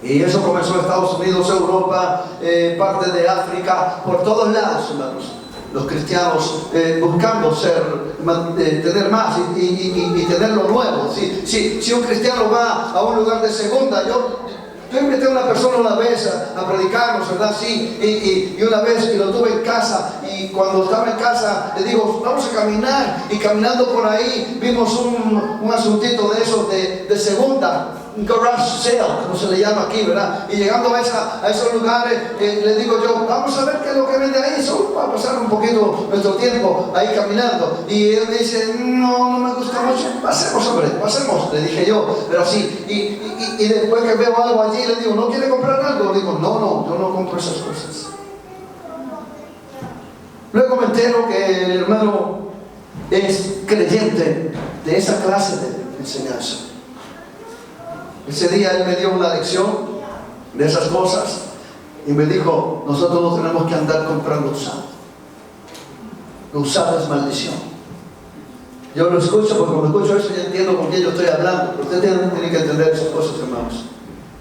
Y eso comenzó en Estados Unidos, Europa, parte de África, por todos lados, hermanos. Los cristianos buscando tener más y tener lo nuevo. Si un cristiano va a un lugar de segunda, yo invité a una persona una vez a predicarnos, ¿verdad? Sí, y una vez y lo tuve en casa, y cuando estaba en casa le digo, vamos a caminar, y caminando por ahí vimos un asuntito de esos de segunda, un garage sale, como se le llama aquí, ¿verdad? Y llegando a esos lugares, le digo yo, vamos a ver qué es lo que vende ahí, solo para pasar un poquito nuestro tiempo ahí caminando. Y él me dice, no me gusta mucho, pasemos, hombre, pasemos, le dije yo, pero sí. Y después que veo algo allí, le digo, ¿no quiere comprar algo? Le digo, no, yo no compro esas cosas. Luego me entero que el hermano es creyente de esa clase de enseñanza. Ese día él me dio una lección de esas cosas y me dijo, nosotros no tenemos que andar comprando usado. Lo usado es maldición. Yo lo escucho porque cuando escucho eso ya entiendo con quién yo estoy hablando. Pero usted tiene que entender esas cosas, hermanos.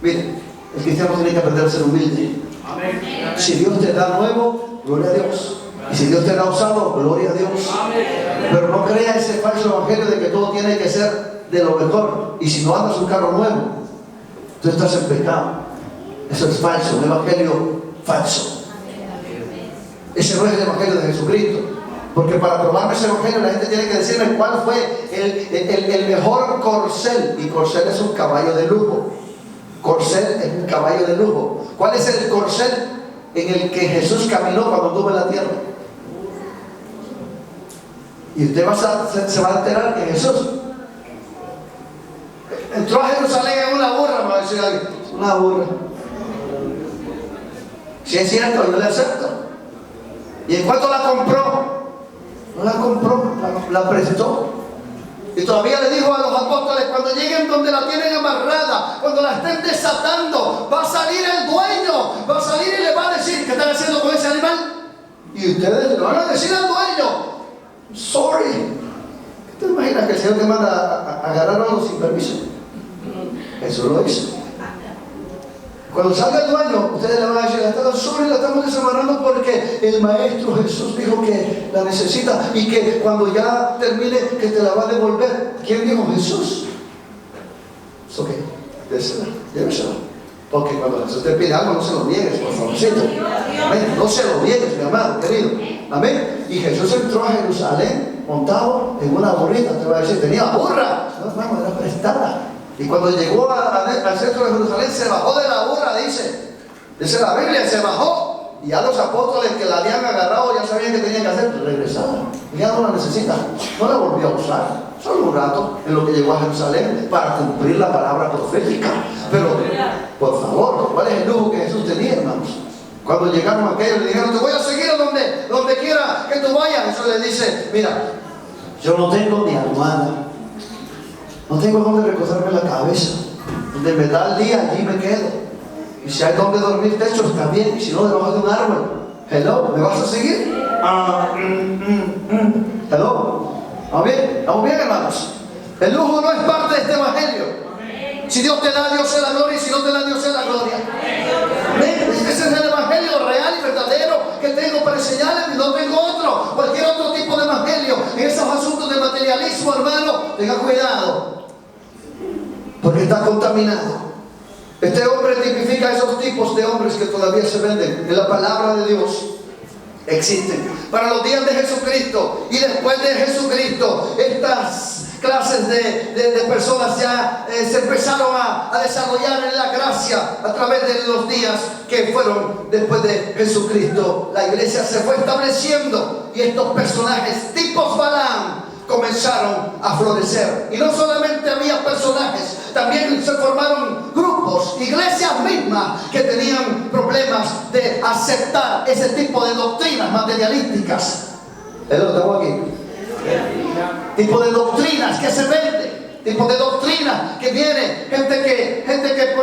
Miren, el cristiano tiene que aprender a ser humilde. Amén. Si Dios te da nuevo, gloria a Dios. Y si Dios te da usado, gloria a Dios. Amén. Pero no crea ese falso evangelio de que todo tiene que ser de lo mejor. Y si no andas un carro nuevo, tú estás en pecado. Eso es falso, un evangelio falso. Ese no es el evangelio de Jesucristo. Porque para probarme ese evangelio la gente tiene que decirme cuál fue el mejor corcel. Y corcel es un caballo de lujo. Corcel es un caballo de lujo. ¿Cuál es el corcel en el que Jesús caminó cuando estuvo en la tierra? Y usted se va a enterar que Jesús entró a Jerusalén en una burra, me va a decir alguien. Una burra. Si es cierto, yo le acepto. ¿Y en cuánto la compró? No la compró, la prestó. Y todavía le dijo a los apóstoles, cuando lleguen donde la tienen amarrada, cuando la estén desatando, va a salir el dueño, va a salir y le va a decir, ¿qué están haciendo con ese animal? Y ustedes le van a decir al dueño, sorry. ¿Te imaginas que el Señor te manda a agarrar a uno sin permiso? Eso lo hizo. Cuando salga el dueño, ustedes le van a decir, sorry, la estamos desamarrando porque el Maestro Jesús dijo que la necesita y que cuando ya termine, que te la va a devolver. ¿Quién dijo? Jesús. Es ok, débesela. Porque cuando Jesús te pide algo, no se lo niegues, por favorcito. Amén. No se lo niegues, mi amado, querido. Amén. Y Jesús entró a Jerusalén montado en una burrita. Te va a decir, tenía burra. No, hermano, era prestada. Y cuando llegó al centro de Jerusalén, se bajó de la burra, dice la Biblia, se bajó. Y ya los apóstoles que la habían agarrado ya sabían que tenían que hacer, regresaron. Ya no la necesitan, no la volvió a usar. Solo un rato en lo que llegó a Jerusalén para cumplir la palabra profética. Pero, por favor, ¿cuál es el lujo que Jesús tenía, hermanos? Cuando llegaron a aquellos, le dijeron, te voy a seguir a donde quiera que tú vayas. Jesús les dice, mira, yo no tengo ni almohada. No tengo donde recostarme la cabeza. Donde me da el día, allí me quedo. Y si hay donde dormir techo, está bien. Y si no, debajo de un árbol. Hello, ¿me vas a seguir? Hello. ¿Vamos bien? ¿Vamos bien, hermanos? El lujo no es parte de este evangelio. Si Dios te da, Dios es la gloria, y si no te da, Dios es la gloria. ¿Ven? Ese es el evangelio real y verdadero que tengo para enseñarles, y no tengo otro. Cualquier otro tipo de evangelio en esos asuntos de materialismo, hermano, tenga cuidado, porque está contaminado. Este hombre tipifica esos tipos de hombres que todavía se venden en la palabra de Dios. Existen para los días de Jesucristo y después de Jesucristo. Estas clases de personas ya se empezaron a desarrollar en la gracia a través de los días que fueron después de Jesucristo. La iglesia se fue estableciendo y estos personajes tipos Balaam comenzaron a florecer. Y no solamente había personajes, también se formaron grupos, iglesias mismas que tenían problemas de aceptar ese tipo de doctrinas materialísticas. ¿Estamos aquí? Tipo de doctrinas que se venden, tipo de doctrina que viene, gente que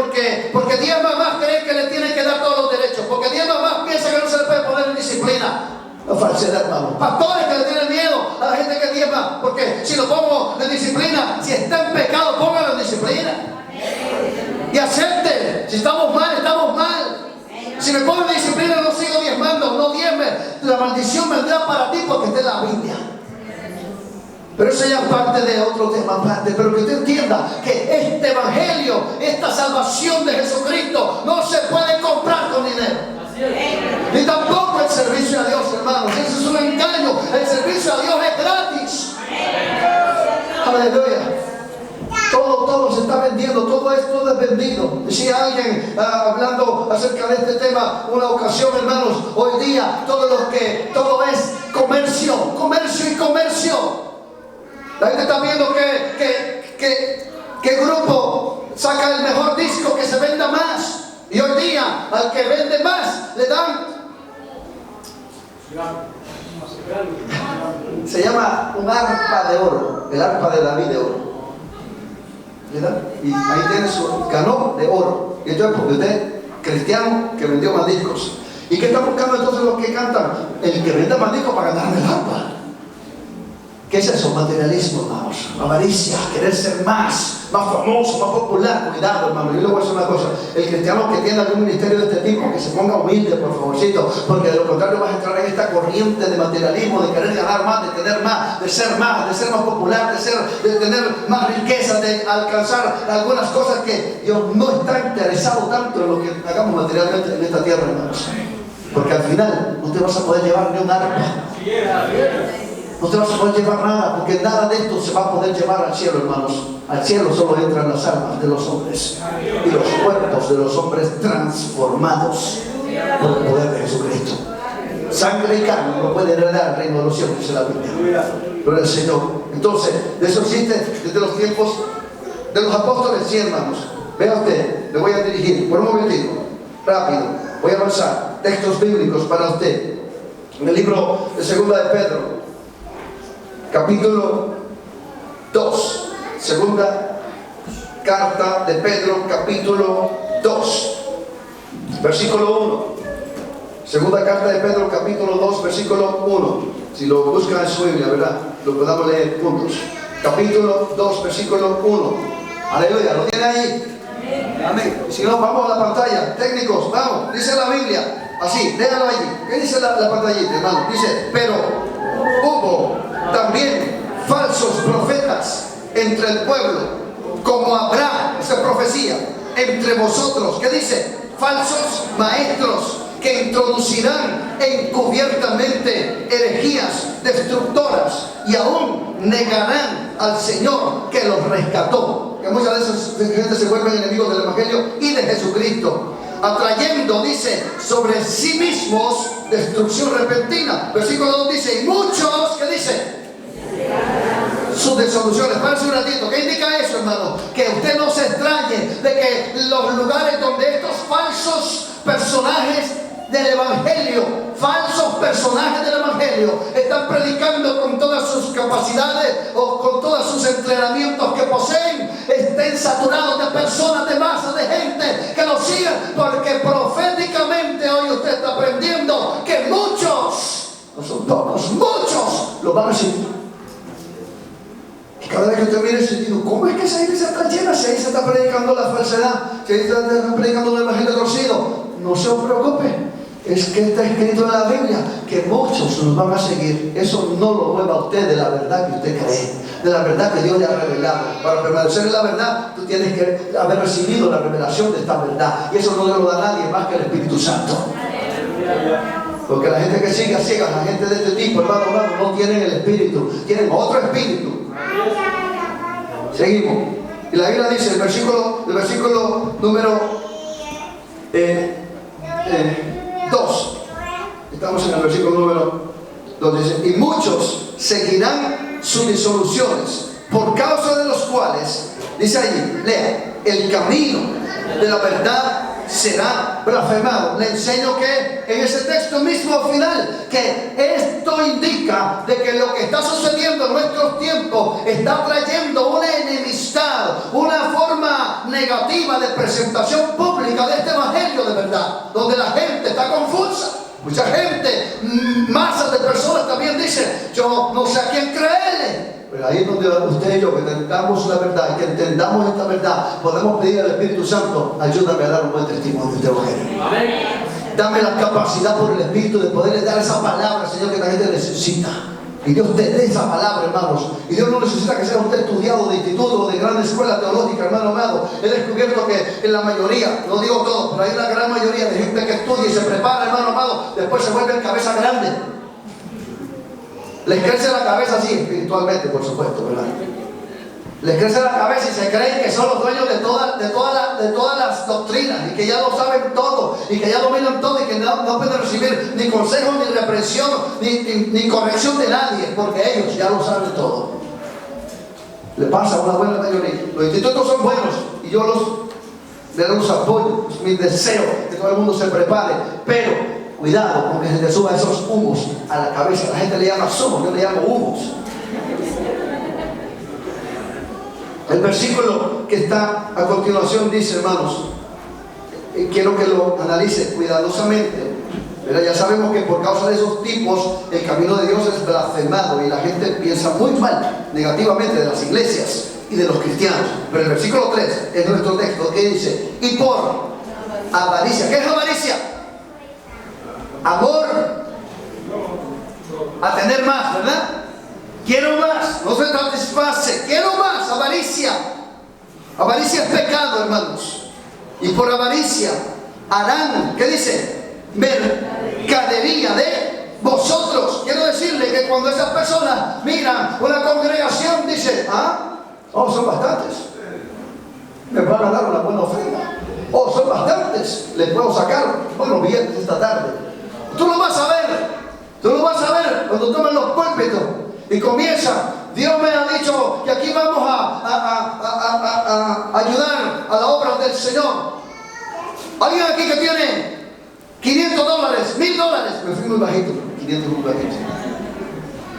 porque diezma más cree que le tiene que dar todos los derechos, porque diezma más piensa que no se le puede poner en disciplina. La falsedad, hermano. Pastores que le tienen miedo a la gente que diezma, porque si lo pongo en disciplina, si está en pecado, póngalo en disciplina. Y acepte, si estamos mal, estamos mal. Si me pongo en disciplina, no sigo diezmando, no diezme. La maldición vendrá para ti porque está en la Biblia. Pero eso ya es parte de otro tema aparte. Pero que usted entienda que este evangelio, esta salvación de Jesucristo, no se puede comprar con dinero. Ni tampoco el servicio a Dios, hermanos. Eso es un engaño. El servicio a Dios es gratis. Aleluya. Todo se está vendiendo. Todo es vendido. Decía alguien hablando acerca de este tema una ocasión, hermanos. Hoy día todo es comercio y comercio. La gente está viendo que grupo saca el mejor disco, que se venda más. Y hoy día, al que vende más, le dan. Se llama un arpa de oro, el arpa de David de oro. ¿Verdad? Y ahí tiene su ganó de oro. Y entonces, porque usted, cristiano, que vendió más discos. ¿Y qué están buscando entonces los que cantan? El que venda más discos para ganar el arpa. ¿Qué es eso? Materialismo, hermanos. Avaricia, querer ser más famoso, más popular. Cuidado, hermano. Yo le voy a decir una cosa. El cristiano que tiene algún ministerio de este tipo, que se ponga humilde, por favorcito, porque de lo contrario vas a entrar en esta corriente de materialismo, de querer ganar más, de tener más, de ser más popular, de tener más riqueza, de alcanzar algunas cosas que Dios no está interesado tanto en lo que hagamos materialmente en esta tierra, hermanos. Porque al final no te vas a poder llevar ni un arpa. No te vas a poder llevar nada, porque nada de esto se va a poder llevar al cielo, hermanos. Al cielo solo entran las almas de los hombres y los cuerpos de los hombres transformados por el poder de Jesucristo. Sangre y carne no pueden heredar el reino de los cielos, dice la Biblia. Gloria al Señor. Entonces, de eso existe desde los tiempos de los apóstoles, sí, hermanos. Vea usted, le voy a dirigir por un momentito, rápido. Voy a avanzar. Textos bíblicos para usted. En el libro de Segunda de Pedro, capítulo 2, segunda carta de Pedro, capítulo 2, versículo 1. Segunda carta de Pedro, capítulo 2, versículo 1. Si lo buscan en su Biblia, ¿verdad? Lo podamos leer juntos. Capítulo 2, versículo 1. Aleluya, ¿lo tiene ahí? Amén. Si no, vamos a la pantalla. Técnicos, vamos. Dice la Biblia, así, léalo allí. ¿Qué dice la pantallita, hermano? Dice, pero hubo también falsos profetas entre el pueblo, como habrá, esa profecía, entre vosotros. ¿Qué dice? Falsos maestros que introducirán encubiertamente herejías destructoras y aún negarán al Señor que los rescató. Que muchas veces gente se vuelven enemigos del Evangelio y de Jesucristo, atrayendo, dice, sobre sí mismos destrucción repentina. Versículo 2 dice, y muchos, ¿qué dice? Sus disoluciones. Párese un ratito. ¿Qué indica eso, hermano? Que usted no se extrañe de que los lugares donde estos falsos personajes del Evangelio, están predicando con todas sus capacidades o con todos sus entrenamientos que poseen, estén saturados de personas, de masas, de gente que los siguen, porque proféticamente hoy usted está aprendiendo que muchos, no son pocos, muchos lo van a seguir. usted mire y dice, ¿cómo es que esa iglesia está llena? Si ahí se está predicando la falsedad, si ahí se está predicando un evangelio torcido. No se preocupe, es que está escrito en la Biblia que muchos nos van a seguir. Eso no lo mueva a usted de la verdad que usted cree, de la verdad que Dios le ha revelado. Para permanecer en la verdad, tú tienes que haber recibido la revelación de esta verdad, y eso no lo da nadie más que el Espíritu Santo. Porque la gente que sigue ciega, la gente de este tipo, hermano, no tienen el Espíritu, tienen otro espíritu. Seguimos. Y la Biblia dice, el versículo número 2. Estamos en el versículo número 2. Dice, y muchos seguirán sus disoluciones, por causa de los cuales, dice allí, lea, el camino de la verdad será blasfemado. Le enseño que en ese texto mismo final, que esto indica de que lo que está sucediendo en nuestros tiempos está trayendo una enemistad, una forma negativa de presentación pública de este evangelio de verdad, donde la gente está confusa. Mucha gente, masas de personas también dicen, yo no sé a quién creerle. Pero ahí es donde usted y yo, que entendamos la verdad, que entendamos esta verdad, podemos pedir al Espíritu Santo, ayúdame a dar un buen testimonio de este evangelio. Amén. Dame la capacidad por el Espíritu de poderle dar esa palabra, Señor, que la gente necesita. Y Dios te dé esa palabra, hermanos. Y Dios no necesita que sea usted estudiado de instituto o de gran escuela teológica, hermano amado. He descubierto que en la mayoría, no digo todo, pero hay una gran mayoría de gente que estudia y se prepara, hermano amado, después se vuelve en cabeza grande. Les crece la cabeza así, espiritualmente, por supuesto, ¿verdad? Les crece la cabeza y se creen que son los dueños de todas las doctrinas, y que ya lo saben todo, y que ya dominan todo, y que no pueden recibir ni consejo, ni reprensión, ni corrección de nadie, porque ellos ya lo saben todo. Le pasa a una buena mayoría. Los institutos son buenos, y yo los apoyo. Es mi deseo que todo el mundo se prepare, pero cuidado con que se le suba esos humos a la cabeza. La gente le llama humos, yo le llamo humos. El versículo que está a continuación dice, hermanos, quiero que lo analice cuidadosamente. Pero ya sabemos que por causa de esos tipos el camino de Dios es blasfemado, y la gente piensa muy mal, negativamente, de las iglesias y de los cristianos. Pero el versículo 3 es nuestro texto, que dice, y por avaricia. ¿Qué es avaricia? Amor a tener más, ¿verdad? Quiero más, no se satisface, quiero más, avaricia. Avaricia es pecado, hermanos. Y por avaricia harán, ¿qué dice? Mercadería de vosotros. Quiero decirle que cuando esas personas miran una congregación, dicen, son bastantes, me van a dar una buena ofrenda. Son bastantes, les puedo sacar buenos billetes esta tarde. Tú lo vas a ver cuando tomen los púlpitos y comienzan. Dios me ha dicho que aquí vamos a ayudar a la obra del Señor. Alguien aquí que tiene $500, $1,000, me fui muy bajito, 500 muy bajito.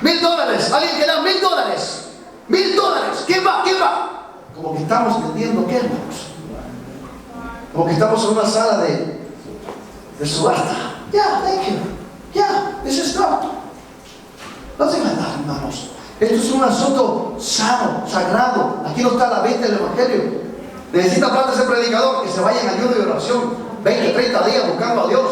$1,000, alguien que da $1,000, $1,000, ¿quién va? Como que estamos vendiendo, ¿qué, hermanos? Como que estamos en una sala de subasta. Thank you. This is not. No se van a dar, hermanos. Esto es un asunto sano, sagrado. Aquí no está la venta del evangelio. Necesita plata ese predicador, que se vaya en ayuno y oración 20, 30 días buscando a Dios,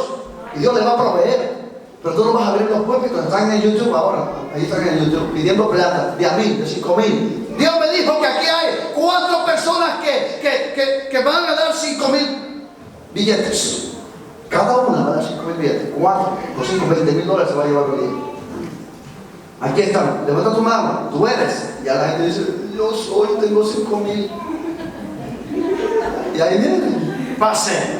y Dios le va a proveer. Pero tú no vas a ver los púlpitos, están en YouTube ahora. Ahí están en YouTube pidiendo plata de 1,000, de 5,000. Dios me dijo que aquí hay 4 personas que van a dar 5,000 billetes. Cada una va a dar 5,000 billetes. 4 o 5, $20,000 se va a llevar el día. Aquí están, levanta tu mano, tú eres. Ya la gente dice, yo tengo 5,000. Y ahí vienen, pase.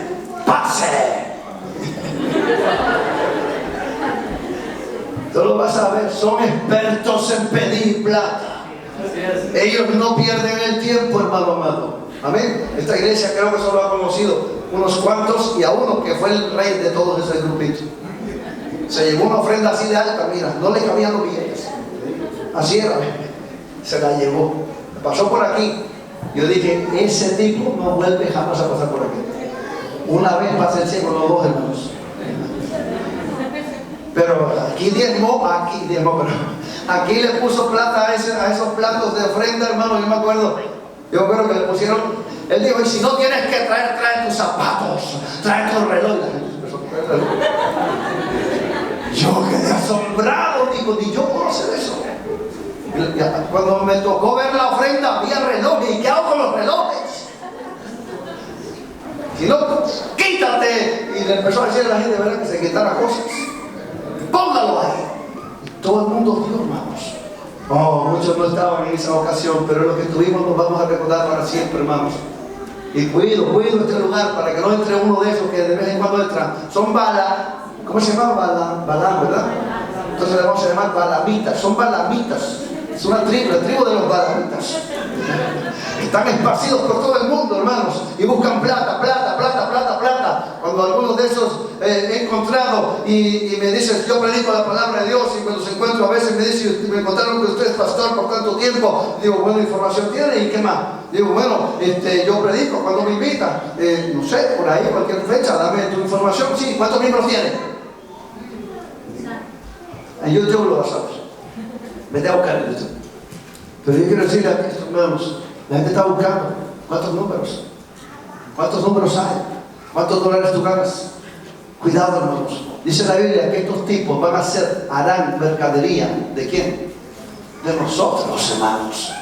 Tú lo vas a ver, son expertos en pedir plata. Ellos no pierden el tiempo, hermano amado. Amén. Esta iglesia creo que solo ha conocido unos cuantos, y a uno que fue el rey de todos esos grupitos. Se llevó una ofrenda así de alta, mira, no le cabían los billetes. Así era, se la llevó. Pasó por aquí. Yo dije, ese tipo no vuelve jamás a pasar por aquí. Una vez pasa el cielo, los 2 hermanos. Pero aquí diezmó, pero Aquí le puso plata a esos platos de ofrenda, hermano. Yo me acuerdo que le pusieron. Él dijo: y si no tienes que trae tus zapatos, trae tu reloj. Yo quedé asombrado, digo, ni yo puedo hacer eso. Cuando me tocó ver la ofrenda, había relojes. ¿Y qué hago con los relojes? Si no, quítate. Y le empezó a decir a la gente, ¿verdad?, que se quitara cosas. Póngalo ahí. Y todo el mundo dio, hermanos. Oh, muchos no estaban en esa ocasión, pero los que estuvimos nos vamos a recordar para siempre, hermanos. Y cuido este lugar para que no entre uno de esos que de vez en cuando entran. Son ¿cómo se llama? Balán, ¿verdad? Entonces le vamos a llamar balamitas. Son balamitas. Es una tribu, la tribu de los balamitas. Están esparcidos por todo el mundo, hermanos, y buscan plata. Cuando algunos de esos he encontrado y me dicen: yo predico la palabra de Dios, y cuando se encuentro a veces me dicen: me contaron que usted es pastor por tanto tiempo. Digo: buena información tiene, ¿y qué más? Digo: bueno, yo predico cuando me invitan, no sé, por ahí, cualquier fecha, dame tu información. Sí, ¿cuántos miembros tiene? En YouTube lo vas a ver. Vete a buscar en YouTube. Pero yo quiero decirle a estos hermanos, la gente está buscando. ¿Cuántos números? ¿Cuántos números hay? ¿Cuántos dólares tú ganas? Cuidado, hermanos. Dice la Biblia que estos tipos harán mercadería. ¿De quién? De nosotros, hermanos.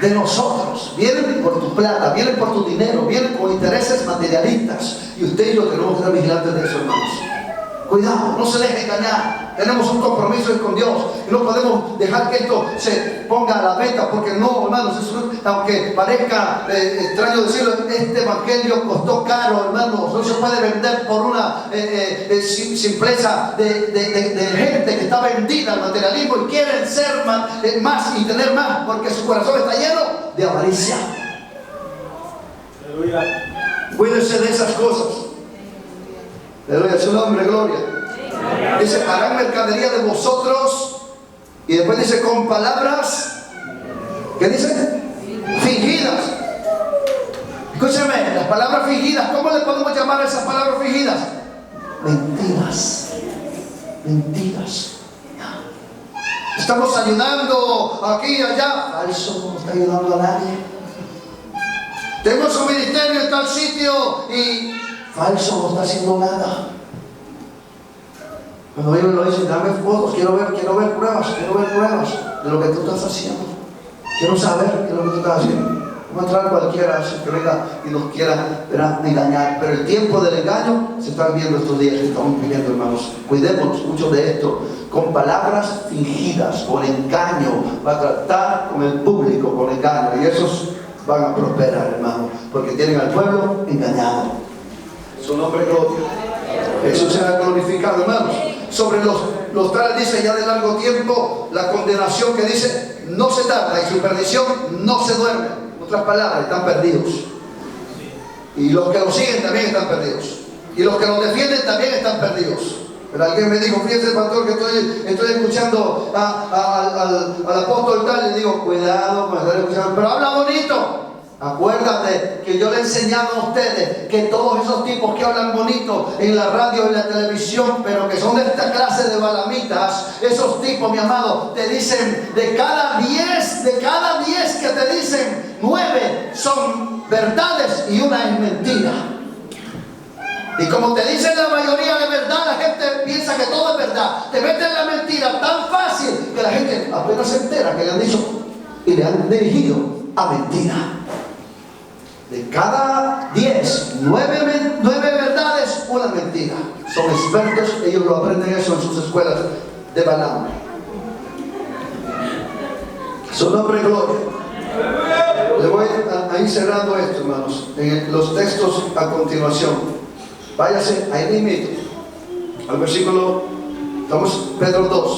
De nosotros. Vienen por tu plata, vienen por tu dinero, vienen con intereses materialistas. Y usted y yo tenemos que estar vigilantes de eso, hermanos. Cuidado, no se deje engañar. Tenemos un compromiso con Dios y no podemos dejar que esto se ponga a la venta, porque no, hermanos, aunque parezca extraño decirlo, este evangelio costó caro, hermanos. No se puede vender por una simpleza de gente que está vendida al materialismo y quieren ser más y tener más, porque su corazón está lleno de avaricia. Aleluya. Cuídense de esas cosas. Aleluya, su nombre, gloria. Dice: harán mercadería de vosotros. Y después dice: con palabras, ¿qué dice? Fingidas. Escúcheme, las palabras fingidas, ¿cómo le podemos llamar a esas palabras fingidas? Mentiras. Mentiras. Estamos ayudando aquí y allá. Falso, no está ayudando a nadie. Tengo su ministerio en tal sitio y falso, no está haciendo nada. Cuando ellos lo dicen: dame fotos, quiero ver pruebas de lo que tú estás haciendo. Quiero saber qué es lo que tú estás haciendo. No entrar cualquiera que venga y nos quiera engañar. Pero el tiempo del engaño se está viviendo estos días que estamos viviendo, hermanos. Cuidemos mucho de esto. Con palabras fingidas, con engaño, va a tratar con el público con engaño. Y esos van a prosperar, hermanos, porque tienen al pueblo engañado. Su nombre, gloria. Jesús será glorificado, hermanos. Sobre los tales dice: ya de largo tiempo, la condenación que dice no se tarda y su perdición no se duerme. En otras palabras, están perdidos. Y los que lo siguen también están perdidos. Y los que lo defienden también están perdidos. Pero alguien me dijo: fíjese, pastor, que estoy escuchando al apóstol tal. Le digo: cuidado con estar escuchando, pero habla bonito. Acuérdate que yo le he enseñado a ustedes que todos esos tipos que hablan bonito en la radio y en la televisión, pero que son de esta clase de balamitas, esos tipos, mi amado, te dicen de cada 10 que te dicen, 9 son verdades y una es mentira. Y como te dicen la mayoría de verdad, la gente piensa que todo es verdad. Te meten la mentira tan fácil que la gente apenas se entera que le han dicho y le han dirigido a mentira. De cada 10, 9 verdades, una mentira. Son expertos, ellos lo aprenden eso en sus escuelas de Balaam. Su nombre, gloria. Le voy a ir cerrando esto, hermanos, en los textos a continuación. Váyase ahí mismo al versículo, estamos Pedro 2.